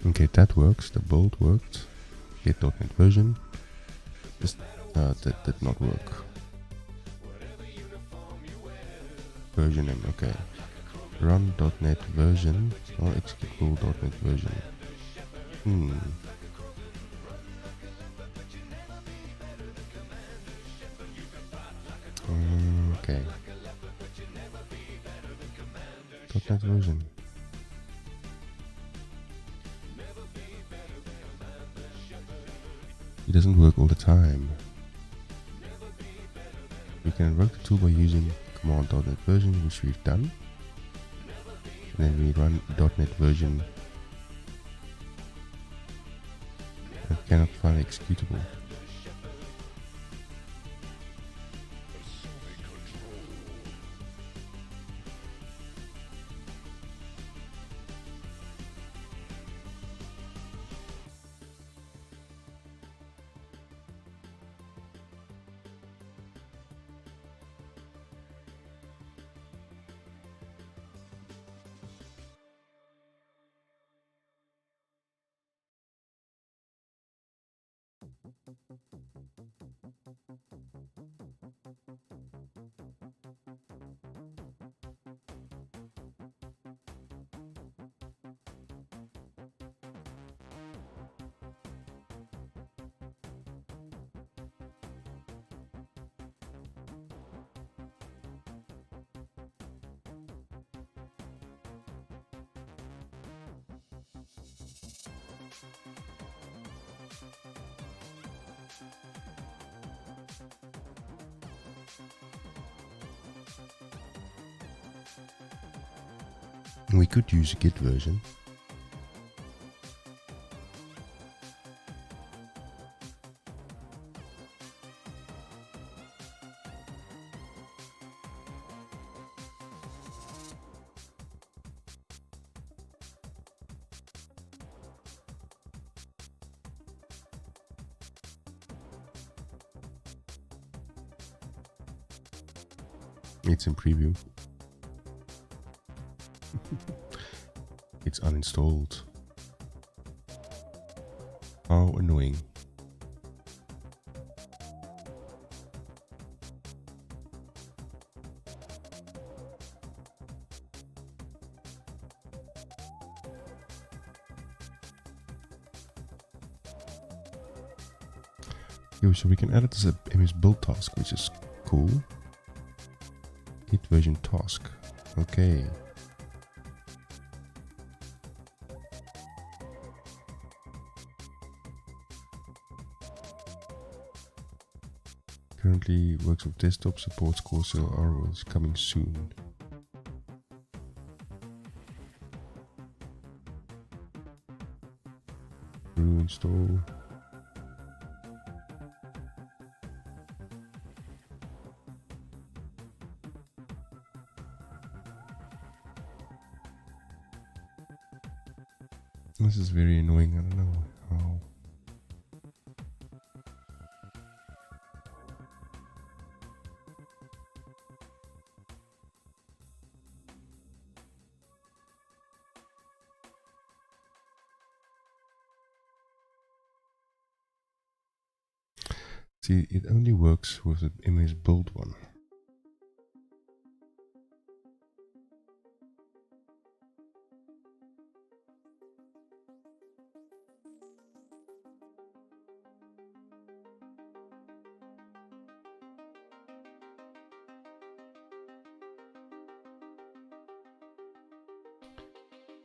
Okay, that works. The build worked. Get .NET version. That did not work. Version name, okay. Run .NET version or executable .NET version. Okay. .NET version. It doesn't work all the time. We can invoke the tool by using command.NET version, which we've done. And then we run .NET version. I cannot find executable. We could use a Git version. It's in preview. It's uninstalled. How annoying. Yo, so we can add it as a MS build task, which is cool. Git version task. Okay. Currently works with desktop, supports core cell RO is coming soon. Install. This is very annoying. I don't know how. See, it only works with the image build one.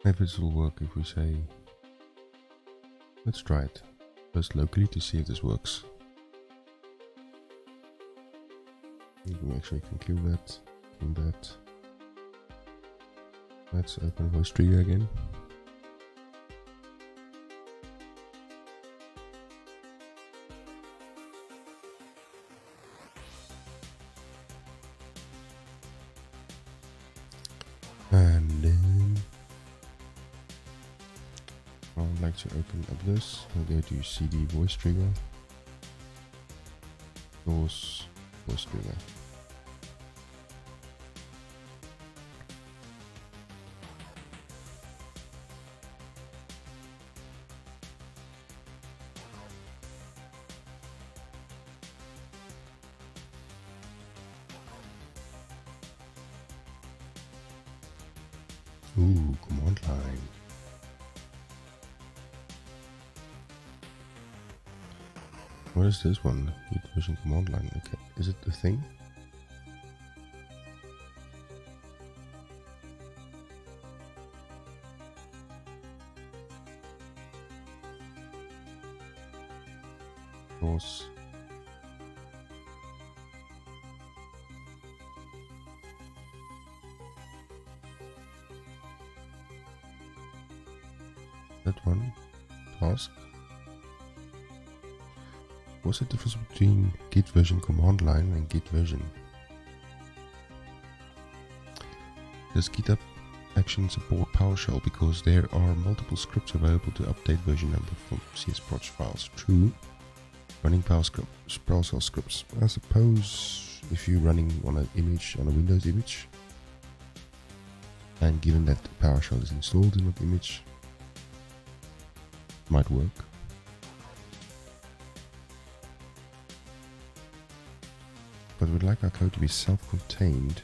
Maybe this will work if we say, let's try it first locally to see if this works. You can actually conclude that, and that. Let's open voice trigger again. And then I would like to open up this. I'll go to CD voice trigger. Source voice trigger. Ooh, command line. What is this one? Git version command line. Okay, is it the thing? Source. That one. Task. What's the difference between Git version command line and Git version? Does GitHub Action support PowerShell? Because there are multiple scripts available to update version number from CSproj files. True. Running PowerShell scripts. I suppose if you're running on an image, on a Windows image, and given that PowerShell is installed in that image, might work. But we'd like our code to be self-contained,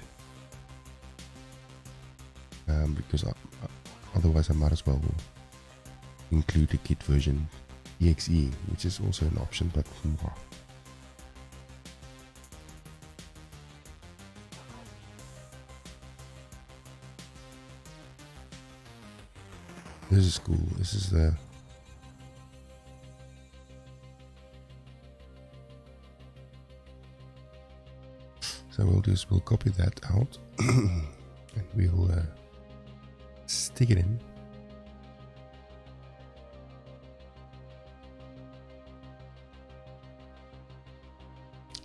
because otherwise I might as well include a Git version exe, which is also an option, but this is cool. This is the so we'll copy that out and we'll stick it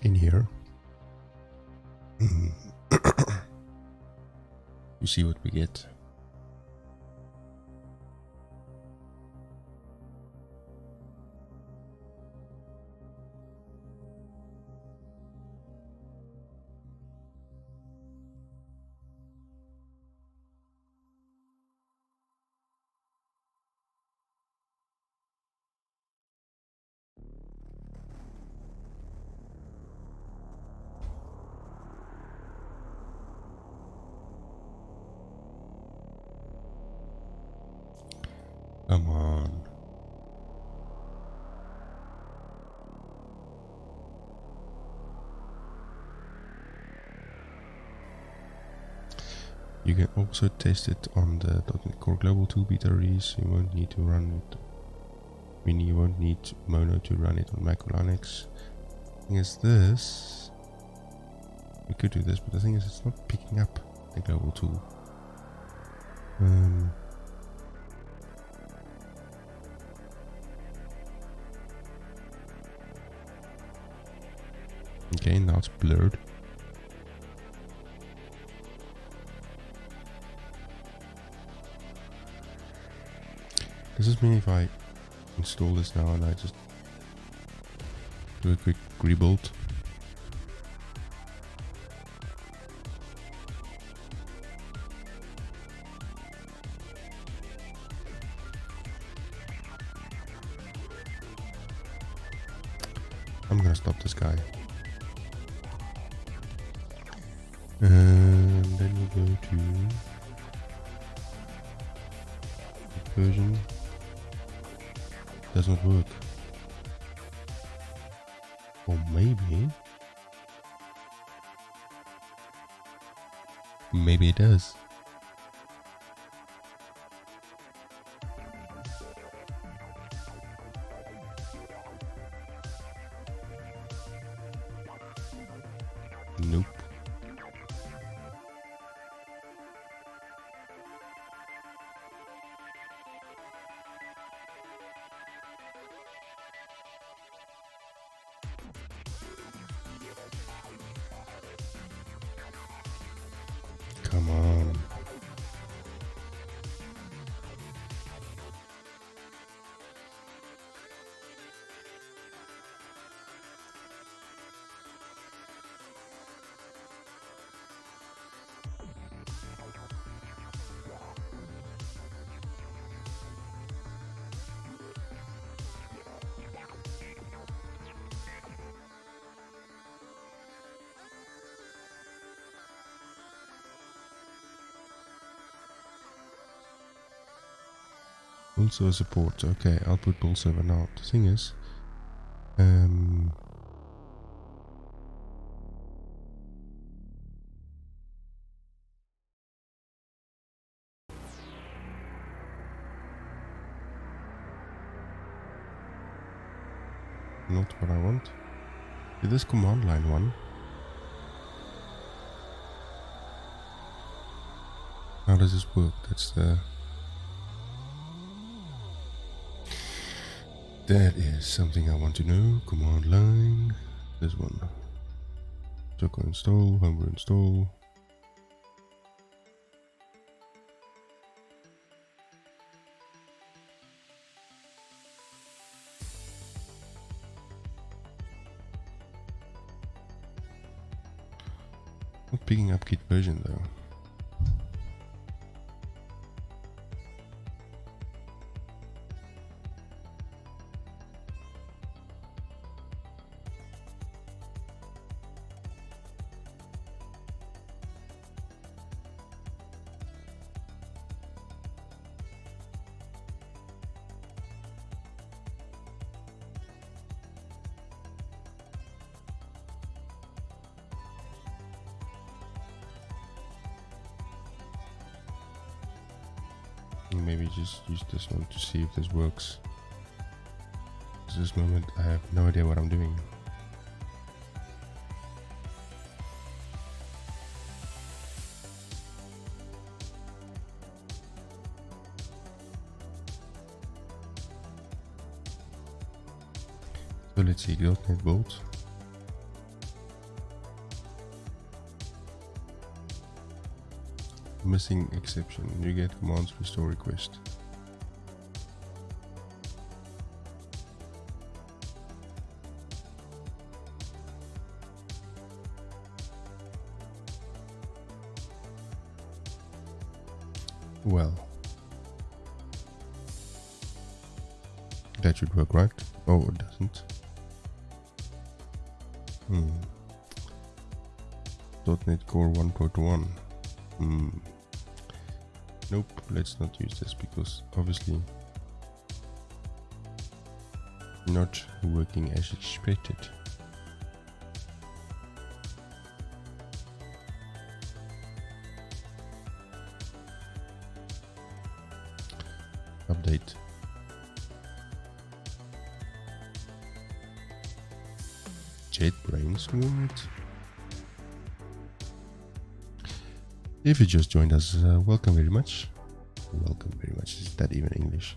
in here. You see what we get. Come on. You can also test it on the .NET Core Global 2 beta release. You won't need to run it. I mean, you won't need Mono to run it on Mac or Linux. The thing is this. We could do this, but the thing is it's not picking up the Global 2. Okay, now it's blurred. Does this mean if I install this now and I just do a quick rebuild? I'm gonna stop this guy. And then we go to version. Does not work. Or maybe it does. Nope. Come on. Also support. Okay, I'll put bull server now. The thing is, not what I want. Is this command line one? How does this work? That is something I want to know. Command line. This one. Docker install, homebrew install. Not picking up Git version though. Maybe just use this one to see if this works. At this moment I have no idea what I'm doing. So let's see, .NET Bolt. Missing exception. You get commands restore request. Well, that should work, right? Oh, it doesn't. .NET Core 1.1. Nope, let's not use this because obviously not working as expected. Update. JetBrains movement. If you just joined us, welcome very much. Welcome very much. Is that even English?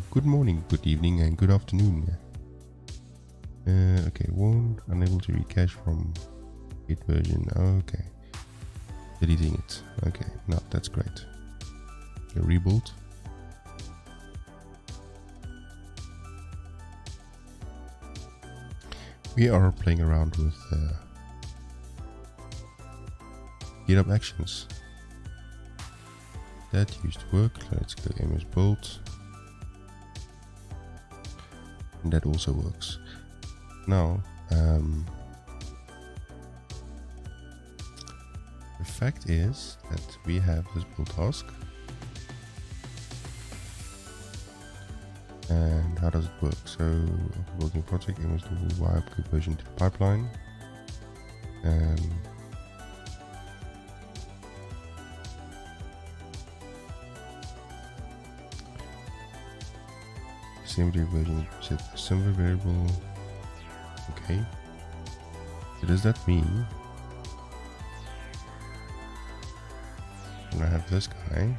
Good morning, good evening, and good afternoon. Okay, unable to recache from Git version. Okay, deleting it. Okay, no, that's great. Rebuild. We are playing around with GitHub Actions. That used to work. Let's go MS Bolt. And that also works. Now, the fact is that we have this build task. And how does it work? So, building project, I must do wire upgrade version to the pipeline. And assembly version set assembly variable. Okay. So does that mean when I have this guy,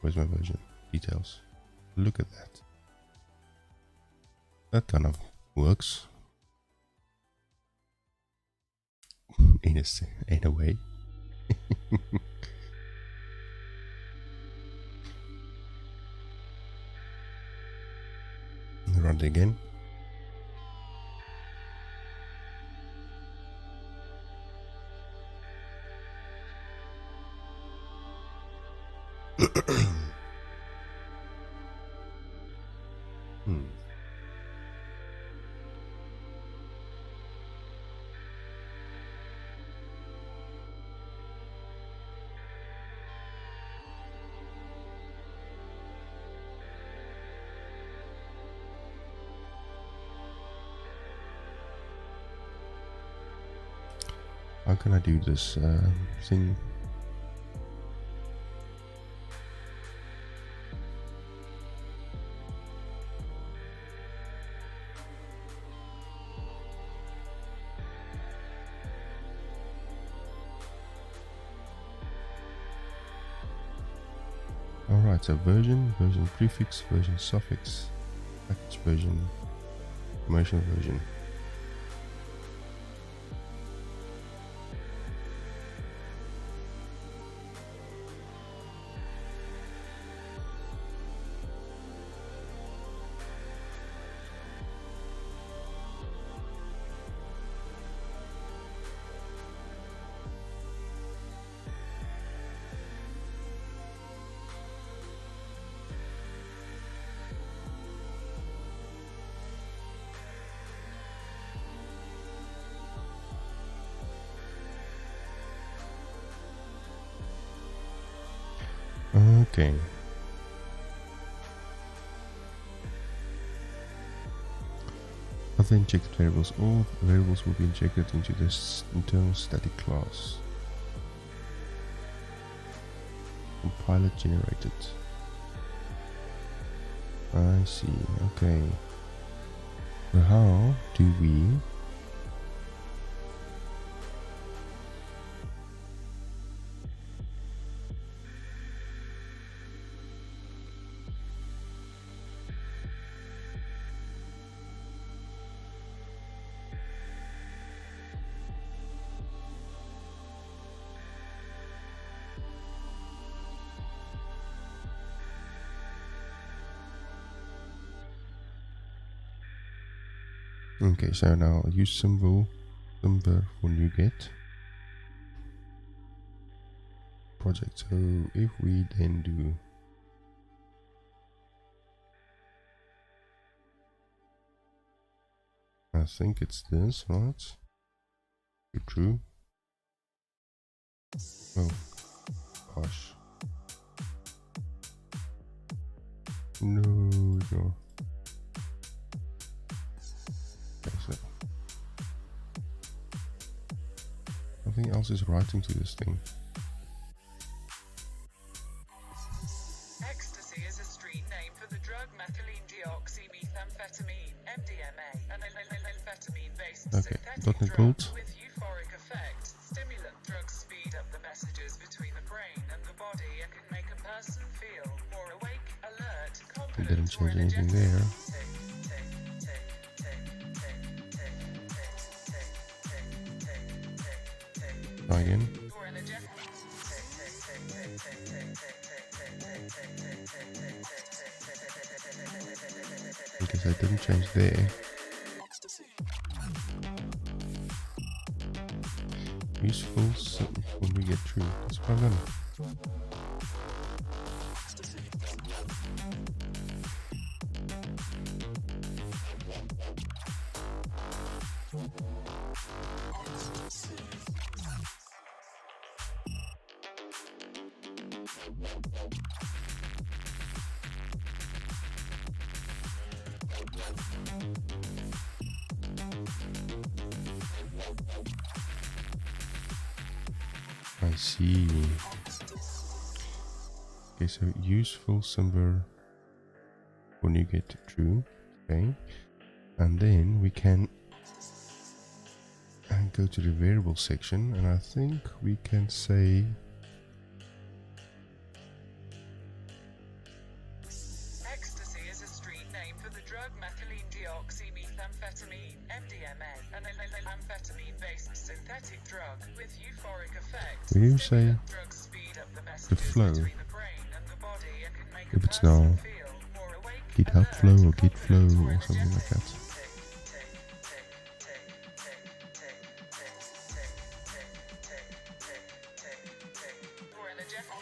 where's my version? Details. Look at that. That kind of works. in a way. Run it again. How can I do this thing? Alright, so version prefix, version suffix, package version, commercial version. Okay. Other injected variables. All variables will be injected into this internal static class. Compiler generated. I see. Okay. So how do we Okay, so now use symbol number for NuGet project. So if we then do I think it's this, right? True. Oh gosh. No. So nothing else is writing to this thing. Ecstasy is a street name for the drug methylene deoxymethamphetamine, MDMA, an amphetamine-based synthetic drug build. with euphoric effect. Stimulant drugs speed up the messages between the brain and the body and can make a person feel more awake, alert, confident, Didn't change anything there. Try again. Because I didn't change there. Useful when we get through. That's what I'm gonna. I see. Okay, so useful symbol when you get true. Okay, and then we can go to the variable section, and I think we can say Ecstasy is a street name for the drug methylene deoxymethamphetamine, MDMA, an amphetamine-based synthetic drug with euphoric effects. will you say Stimulant drugs speed up the the messages flow, between the brain and the body and can make if a it's person now feel more awake, GitHub alert, flow or Git flow confident, or or something like energetic. that. Or energetic.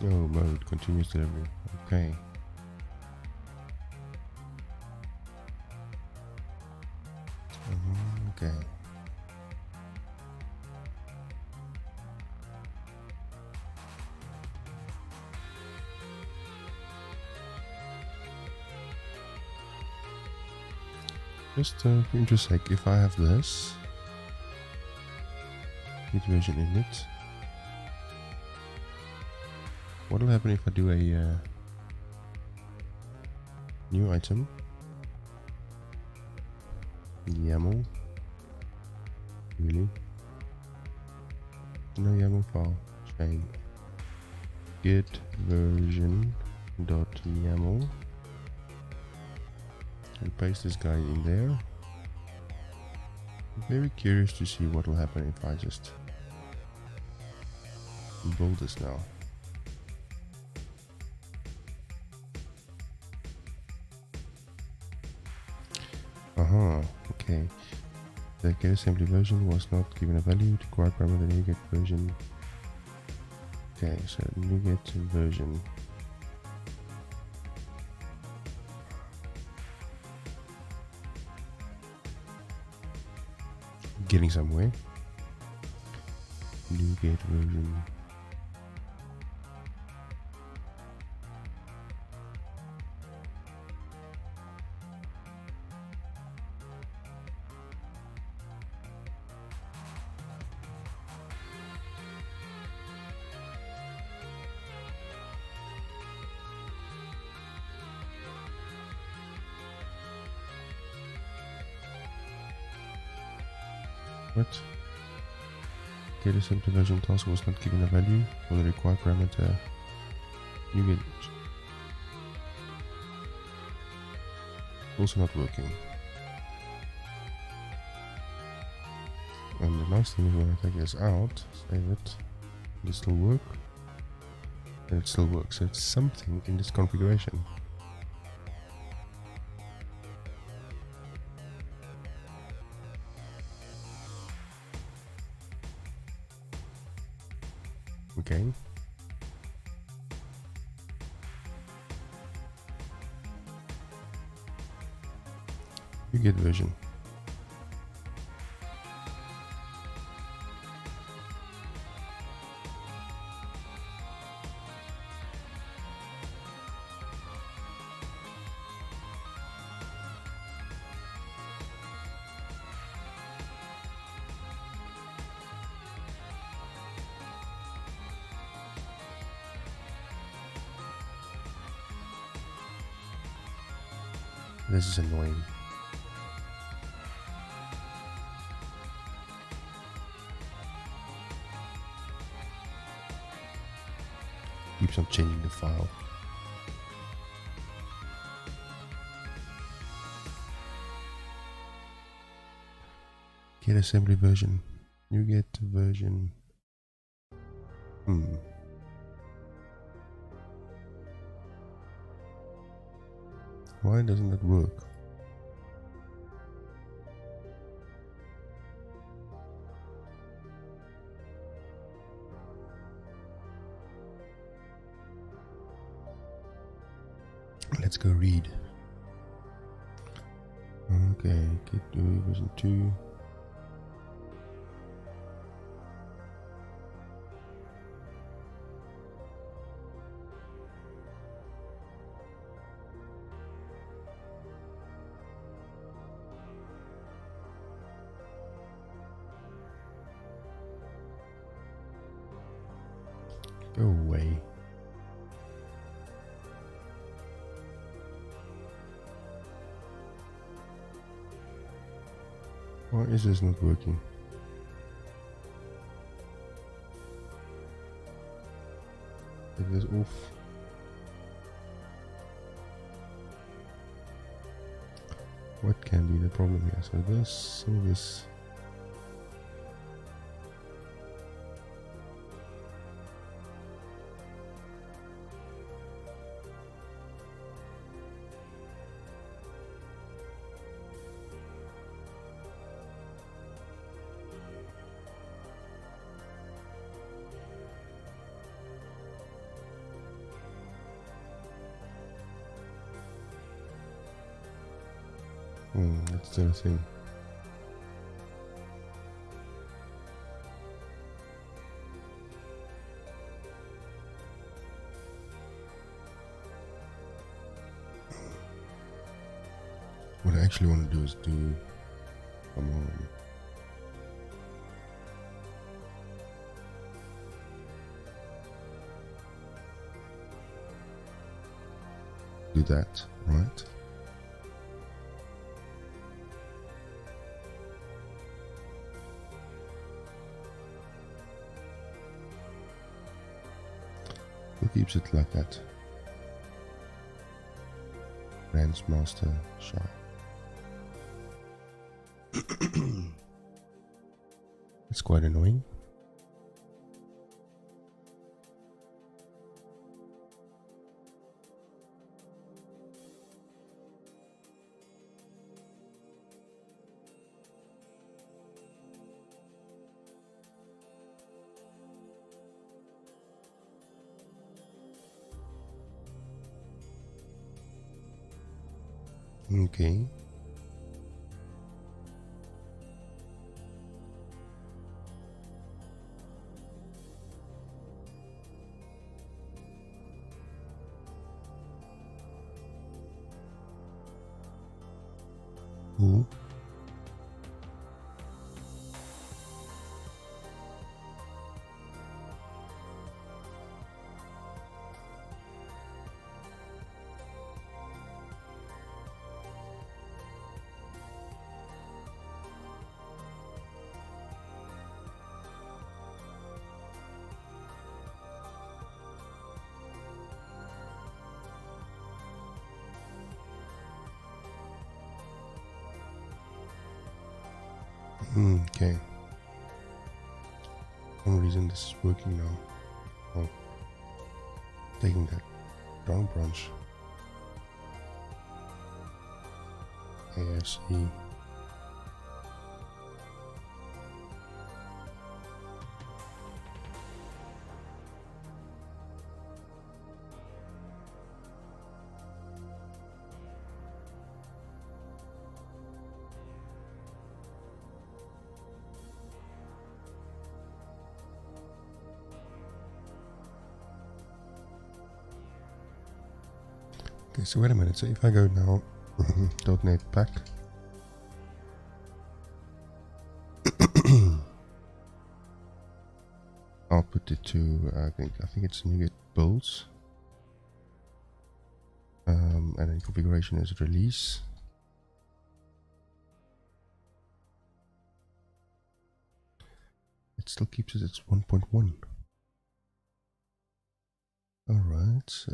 Oh, mode continuous delivery. Okay. Okay. Just for interest sake, if I have this Git version init, what will happen if I do a new item, YAML, really? No YAML file, shame. Git version .yaml, and paste this guy in there. I'm very curious to see what will happen if I just build this now. Okay. The getAssembly version was not given a value to required parameter the NuGet version. Okay, so NuGet version. Getting somewhere. NuGet version. What? getAssembly version task was not given a value for the required parameter. NuGet also not working. And the nice thing is when I take this out, save it, it still work, and it still works. So it's something in this configuration. Okay. get version. This is annoying. Keeps on changing the file. Get assembly version. You get version. Why doesn't that work? Let's go read. Okay, get version 2. Go away. Why is this not working? Take this off. What can be the problem here? So this. That's still a thing. What I actually want to do is come on. Do that, right? Who keeps it like that? Brands Master Shop. It's quite annoying. Okay. Who? Okay. For some reason this is working now. Oh. Taking that wrong branch. AFC. Okay, so wait a minute. So if I go now .NET back, I'll put it to I think it's NuGet builds, and then configuration is release. It still keeps it at 1.1. All right.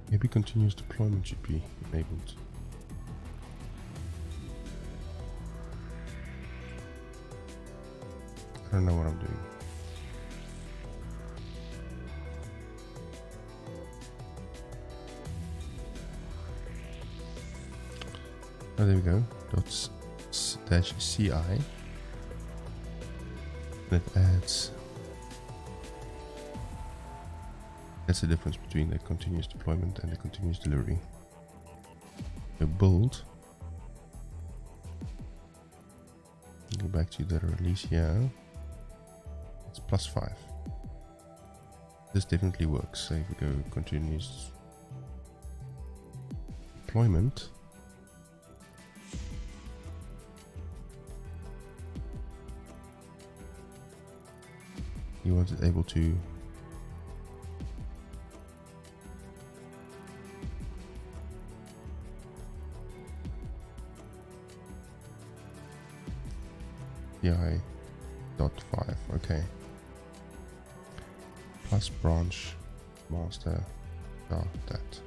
Maybe continuous deployment should be enabled. I don't know what I'm doing. Oh, there we go. ./ci. That adds. That's the difference between the continuous deployment and the continuous delivery. The build. Go back to the release here. It's +5. This definitely works. So if we go continuous deployment, you want it able to .5, okay. Plus branch master that.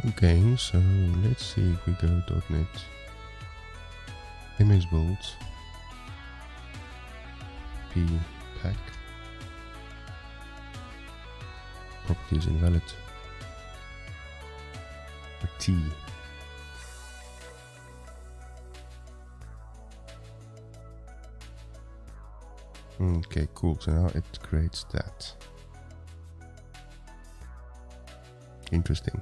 Okay, so let's see if we go .NET image build p pack property is invalid or T. Okay, cool. So now it creates that. Interesting.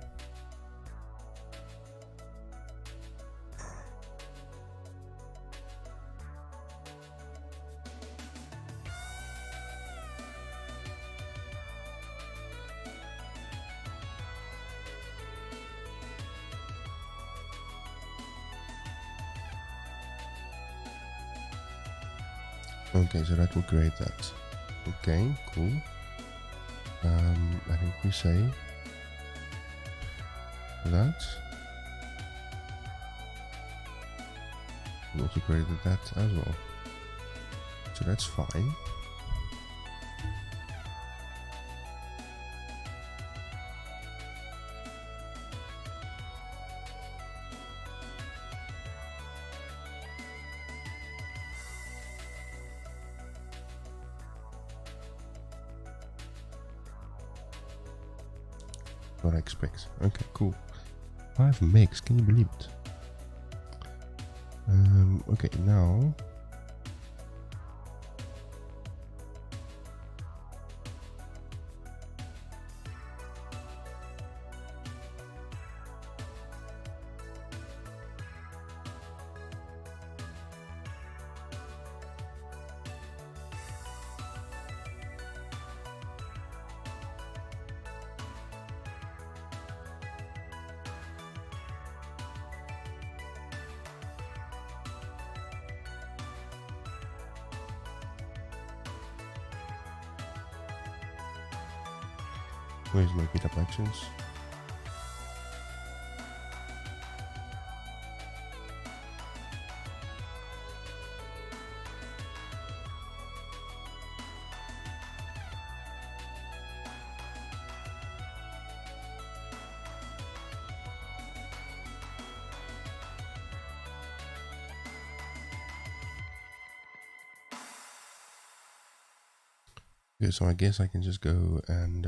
Okay, so that will create that. Okay, cool. I think we say that. We also created that as well. So that's fine. What I expect. Okay, cool. 5 megs, can you believe it? Okay, now where's my GitHub actions? Okay, so I guess I can just go and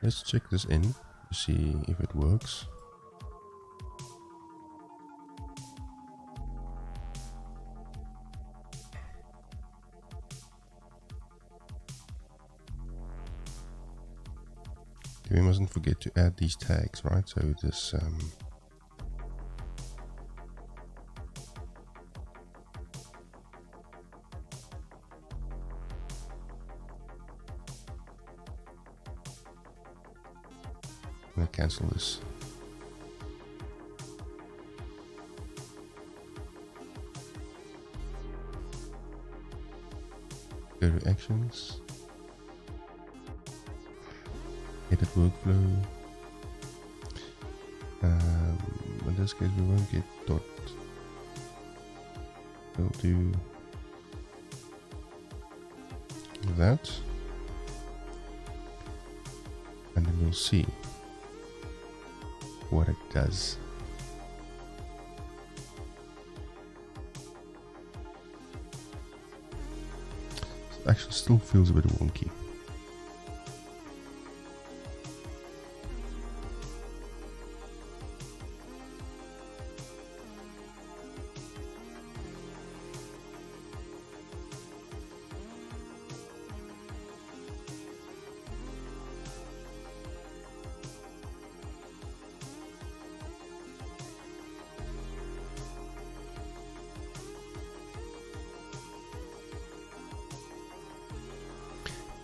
let's check this in to see if it works. We mustn't forget to add these tags, right? So this I'm gonna cancel this. Go to actions. Edit workflow. In this case, we won't get dot. We'll do that, and then we'll see what it does. It actually still feels a bit wonky.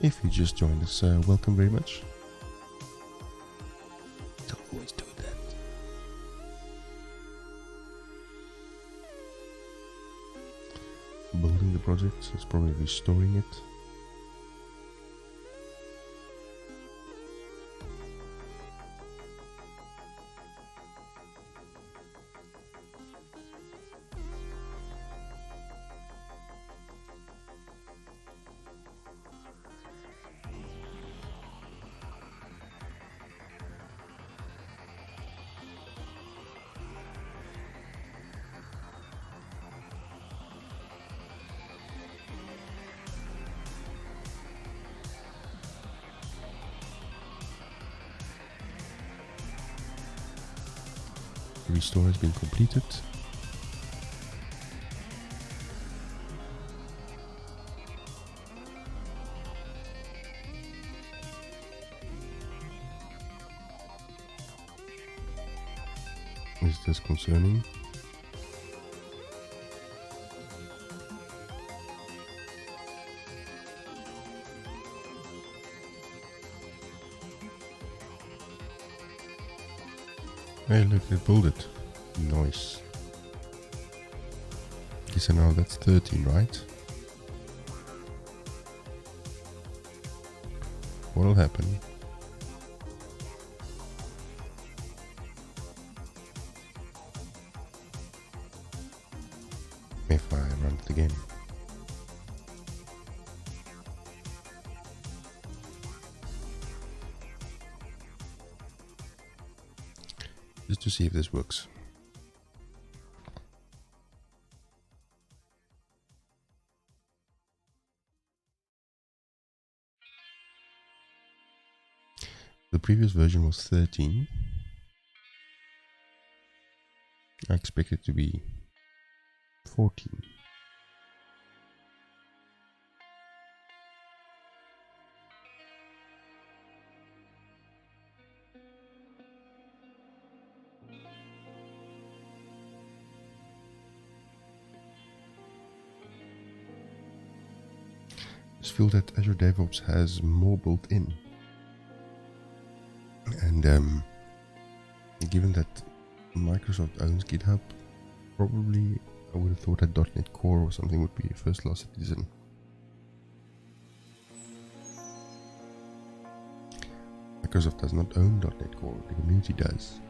If you just joined us, welcome very much. Don't always do that. Building the project, it's probably restoring it. Restore has been completed. Is this concerning? Hey, look, they pulled it. Nice. Okay, so now that's 13, right? What'll happen? If I run it again. Just to see if this works. The previous version was 13. I expect it to be 14. I just feel that Azure DevOps has more built in. And given that Microsoft owns GitHub, probably I would have thought that .NET Core or something would be a first-class citizen. Microsoft does not own .NET Core, the community does.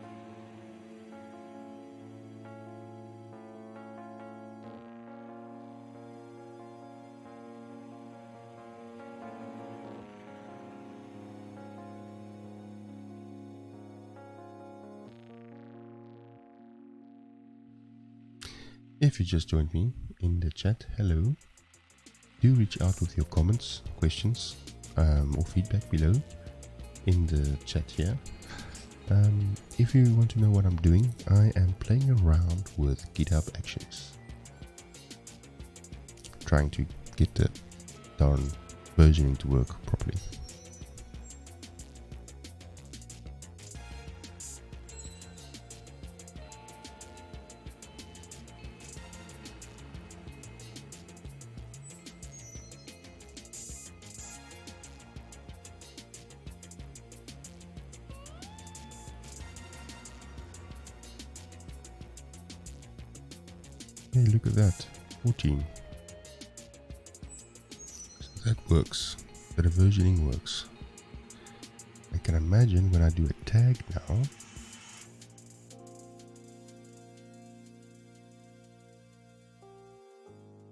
If you just joined me in the chat, hello. Do reach out with your comments, questions, or feedback below in the chat here. If you want to know what I'm doing, I am playing around with GitHub Actions. Trying to get the darn versioning to work properly. Hey, look at that, 14. So that works, the versioning works. I can imagine when I do a tag now,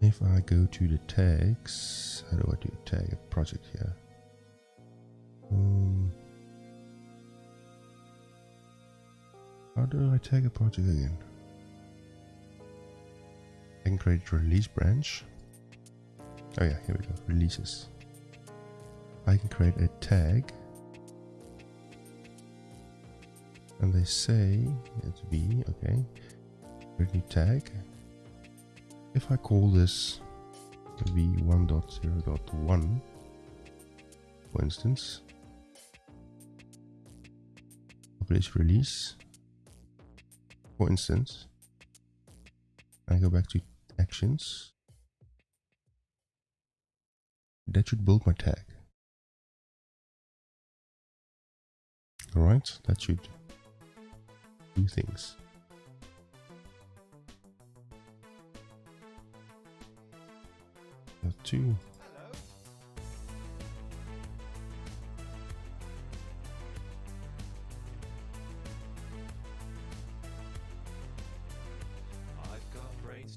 if I go to the tags, how do I do tag a project here? How do I tag a project again? I can create a release branch. Oh yeah, here we go, releases. I can create a tag. And they say it's V, okay. Create new tag. If I call this v1.0.1, for instance, publish release, for instance, I go back to actions, that should build my tag. Alright, that should do things. Two.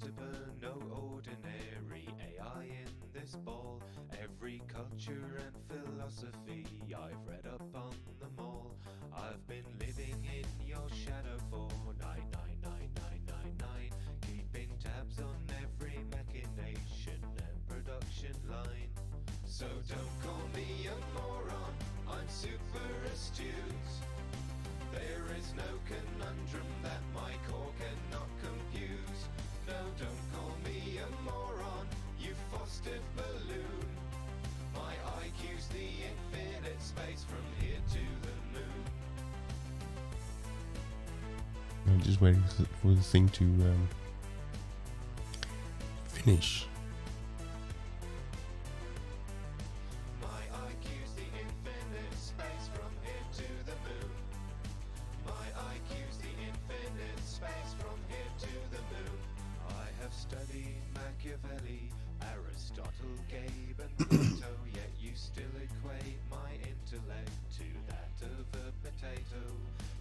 To burn, no ordinary AI in this ball. Every culture and philosophy, I've read up on them all. I've been living in your shadow for 99999, keeping tabs on every machination and production line. So don't call me a moron, I'm super astute. There is no conundrum that my core cannot confuse. No, don't call me a moron, you fostered balloon. My IQ's the infinite space from here to the moon. I'm just waiting for the thing to finish. My IQ's the infinite space from here to the moon. My IQ's the infinite space from here to the moon. I have studied Machiavelli, Aristotle, Gabe and Plato, yet you still equate my intellect to that of a potato.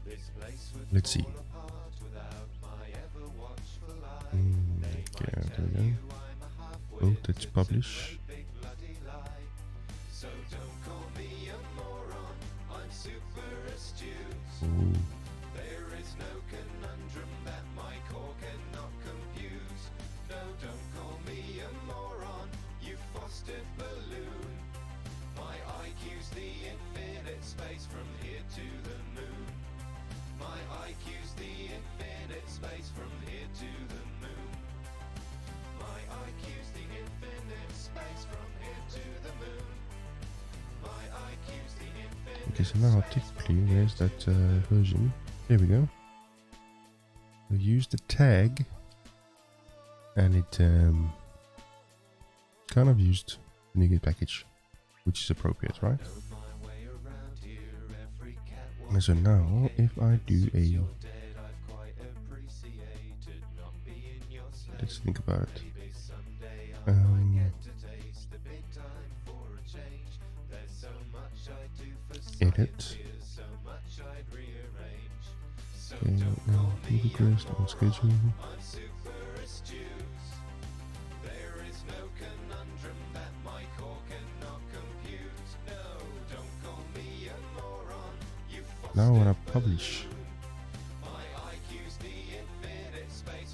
This place would Let's see. fall apart without my ever watchful eye. They Okay, might there tell we you go. I'm a half-wit, Oh, let's it's a publish. great big bloody lie. So don't call me a moron, I'm super astute. Oh, There is no conundrum that my core cannot confuse. No, don't call me a moron, you fostered balloon. My IQ's the infinite space from here to the moon. My IQ's the infinite space from here to the moon. My IQ's the infinite space from here to the moon. My IQ's the infinite. okay, so now typically, where's that version? There we go. We use the tag, and it kind of used the NuGet package, which is appropriate, right? And so now, if I do a, let's think about it. Edit. Okay, now request on schedule. Now when I publish,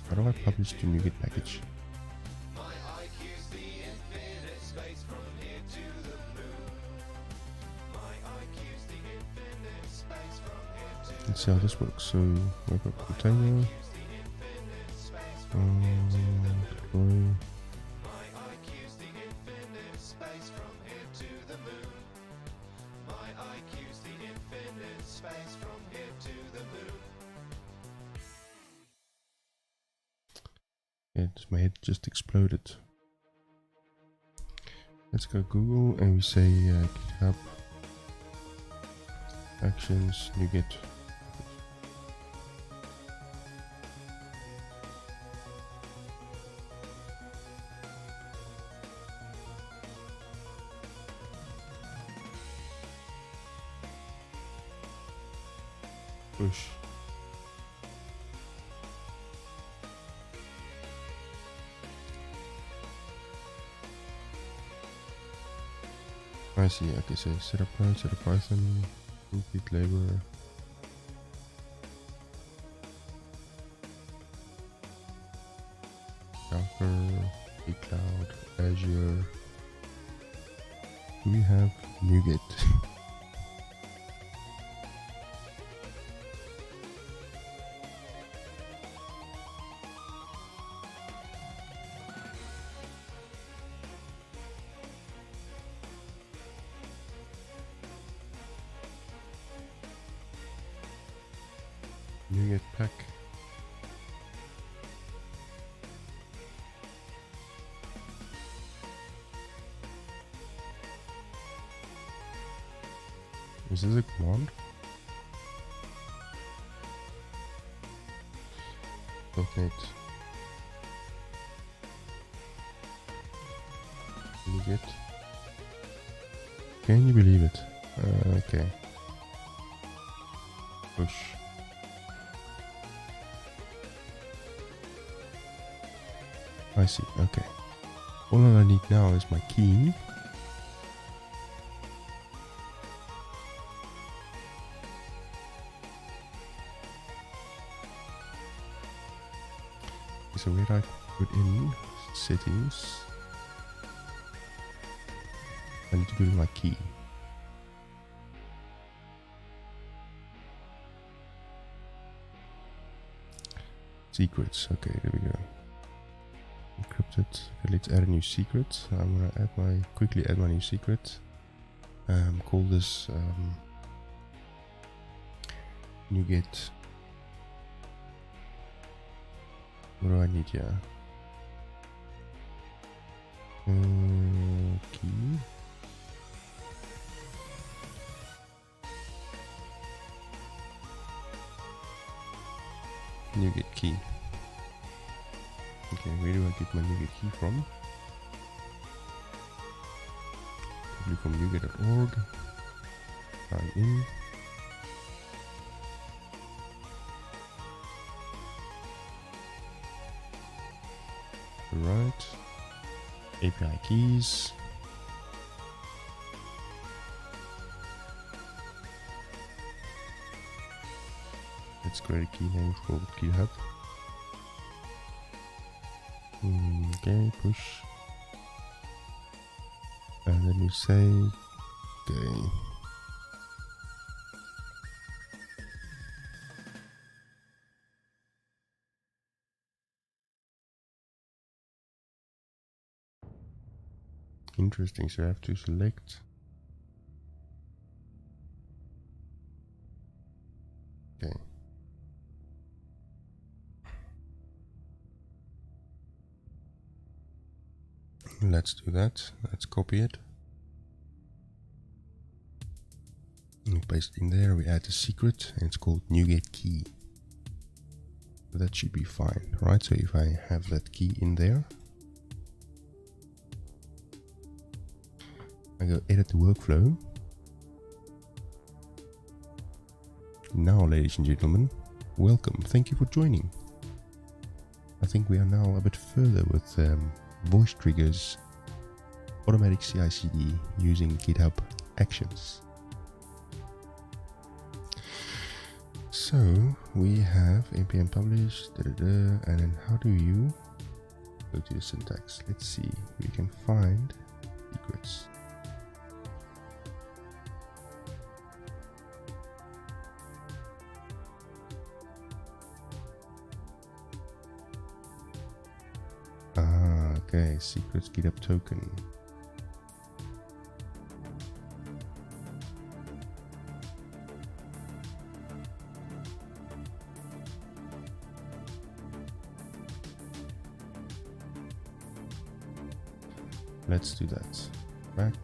how do I publish the NuGet package? Let's see how this works. So web container, deploy. Yeah, my head just exploded. Let's go Google and we say GitHub Actions NuGet. Push. I see. Okay, so set up Python, complete labor. Docker, cloud, Azure. Do we have NuGet? NuGet pack. Is this a command? .NET NuGet. Can you believe it? Okay. Push. I see, okay. All I need now is my key. So where I put in settings, I need to put in my key. Secrets. Okay, there we go. Encrypted. Okay, let's add a new secret. I'm gonna quickly add my new secret. Call this NuGet. What do I need here? Key. NuGet key. Okay, where do I get my NuGet key from? Probably from NuGet.org. Sign in. Right. API keys. Let's create a key name for GitHub. Okay, push. And then you say, okay. Interesting, so I have to select. Okay. Let's do that. Let's copy it. And paste it in there. We add a secret and it's called NuGet key. That should be fine, right? So if I have that key in there, I go edit the workflow. Now, ladies and gentlemen, welcome. Thank you for joining. I think we are now a bit further with voice triggers, automatic CI/CD using GitHub Actions. So we have npm publish, and then how do you go to the syntax? Let's see. We can find secrets. Okay, secrets GitHub token. Let's do that. Back.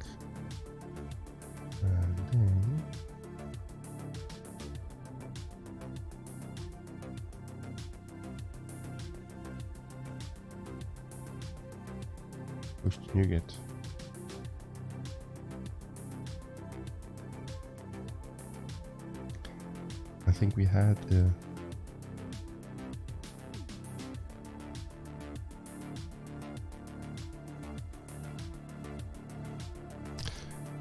And then push to NuGet. I think we had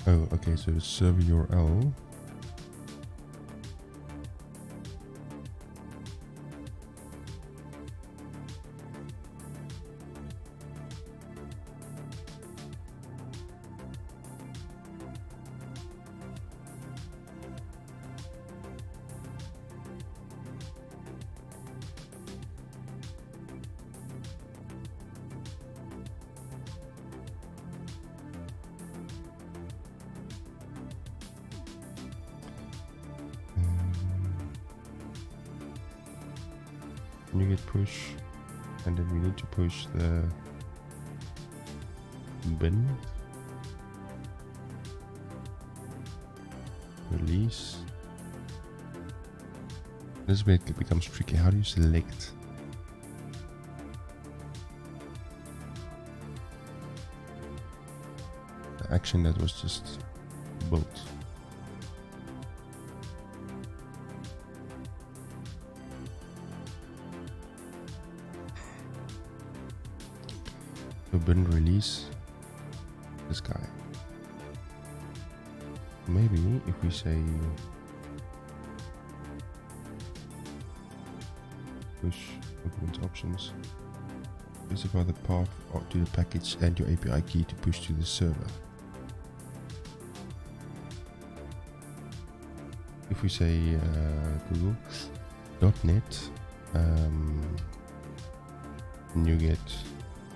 oh, okay, so server URL. NuGet push, and then we need to push the bin release. This is where it becomes tricky. How do you select? The action that was just built? So bin release this guy. Maybe if we say push document options, specify the path to the package and your API key to push to the server. If we say Google.net NuGet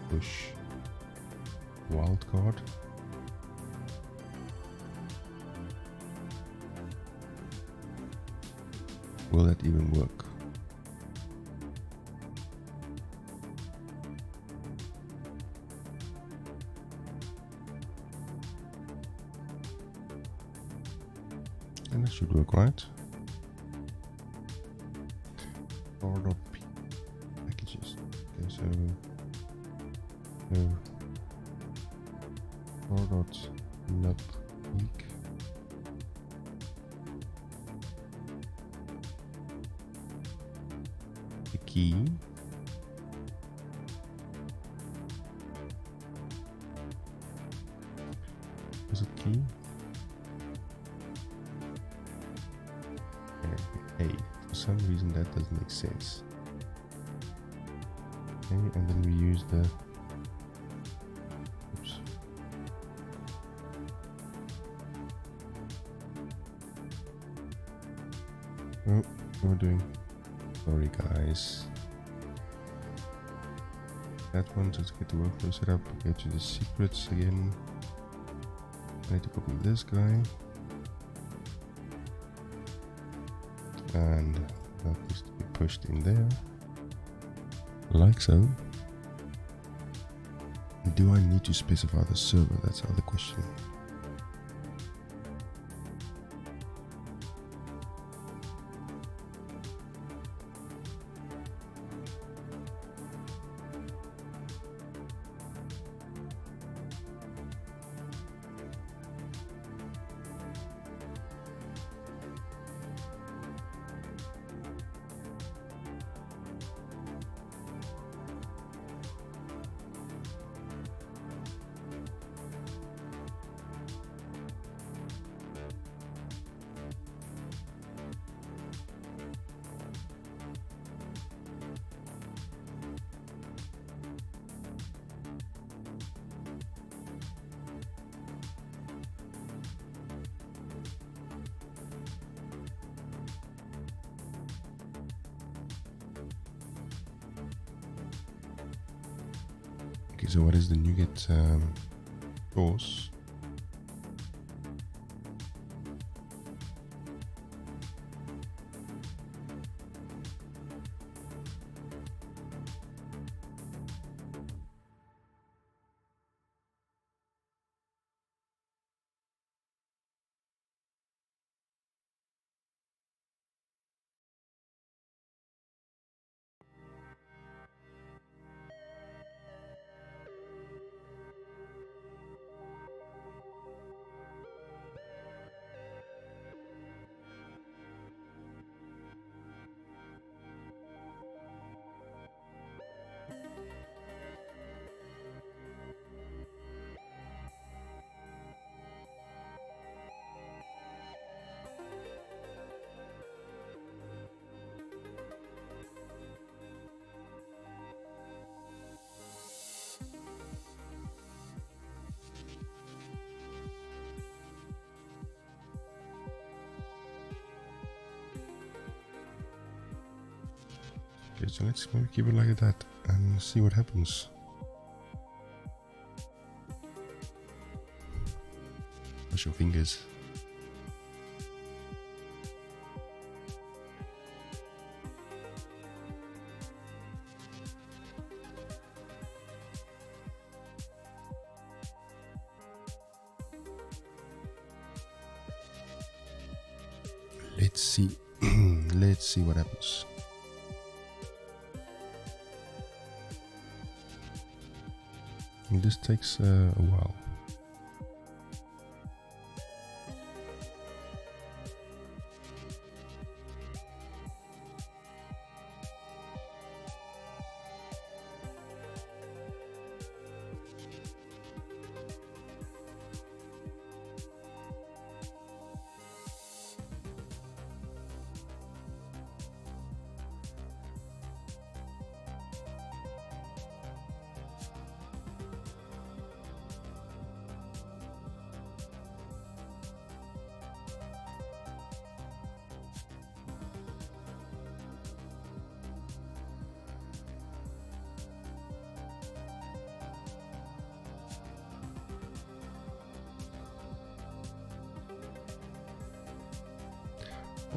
push wildcard. Will that even work? And that should work, right? .p packages. Okay, so .nub peak. The key. Is it key? Hey, for some reason that doesn't make sense. Okay, and then we use the oops. Oh, we're doing. Sorry guys. That one, let's get the workflow set up. Go to the secrets again. I need to copy this guy. And that needs to be pushed in there. Like so. Do I need to specify the server? That's the other question. Okay, so what is the NuGet source? Okay, so let's maybe keep it like that and see what happens. Cross your fingers. Let's see. Let's see what happens. This takes a while.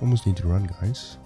Almost need to run, guys.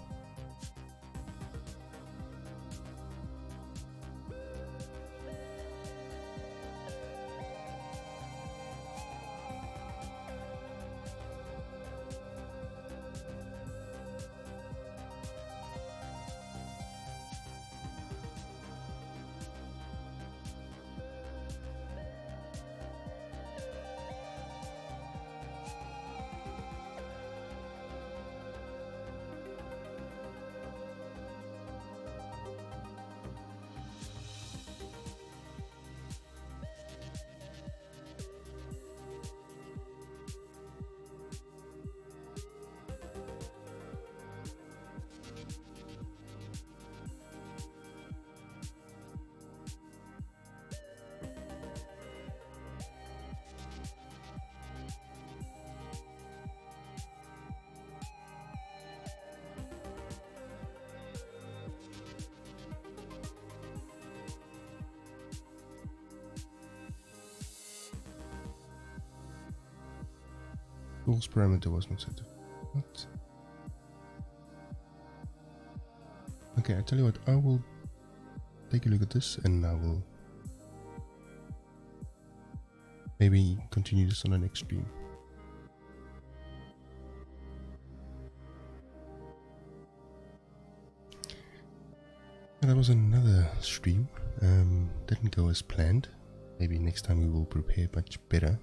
Tools parameter was not set. What? Okay, I tell you what, I will take a look at this and I will maybe continue this on the next stream. And that was another stream. Didn't go as planned. Maybe next time we will prepare much better.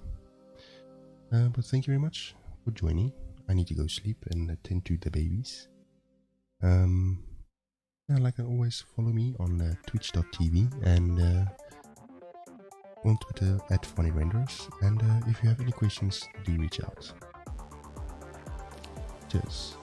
But thank you very much for joining. I need to go sleep and attend to the babies. Yeah, like always, follow me on twitch.tv and on Twitter at Fanie Reynders. And if you have any questions, do reach out. Cheers.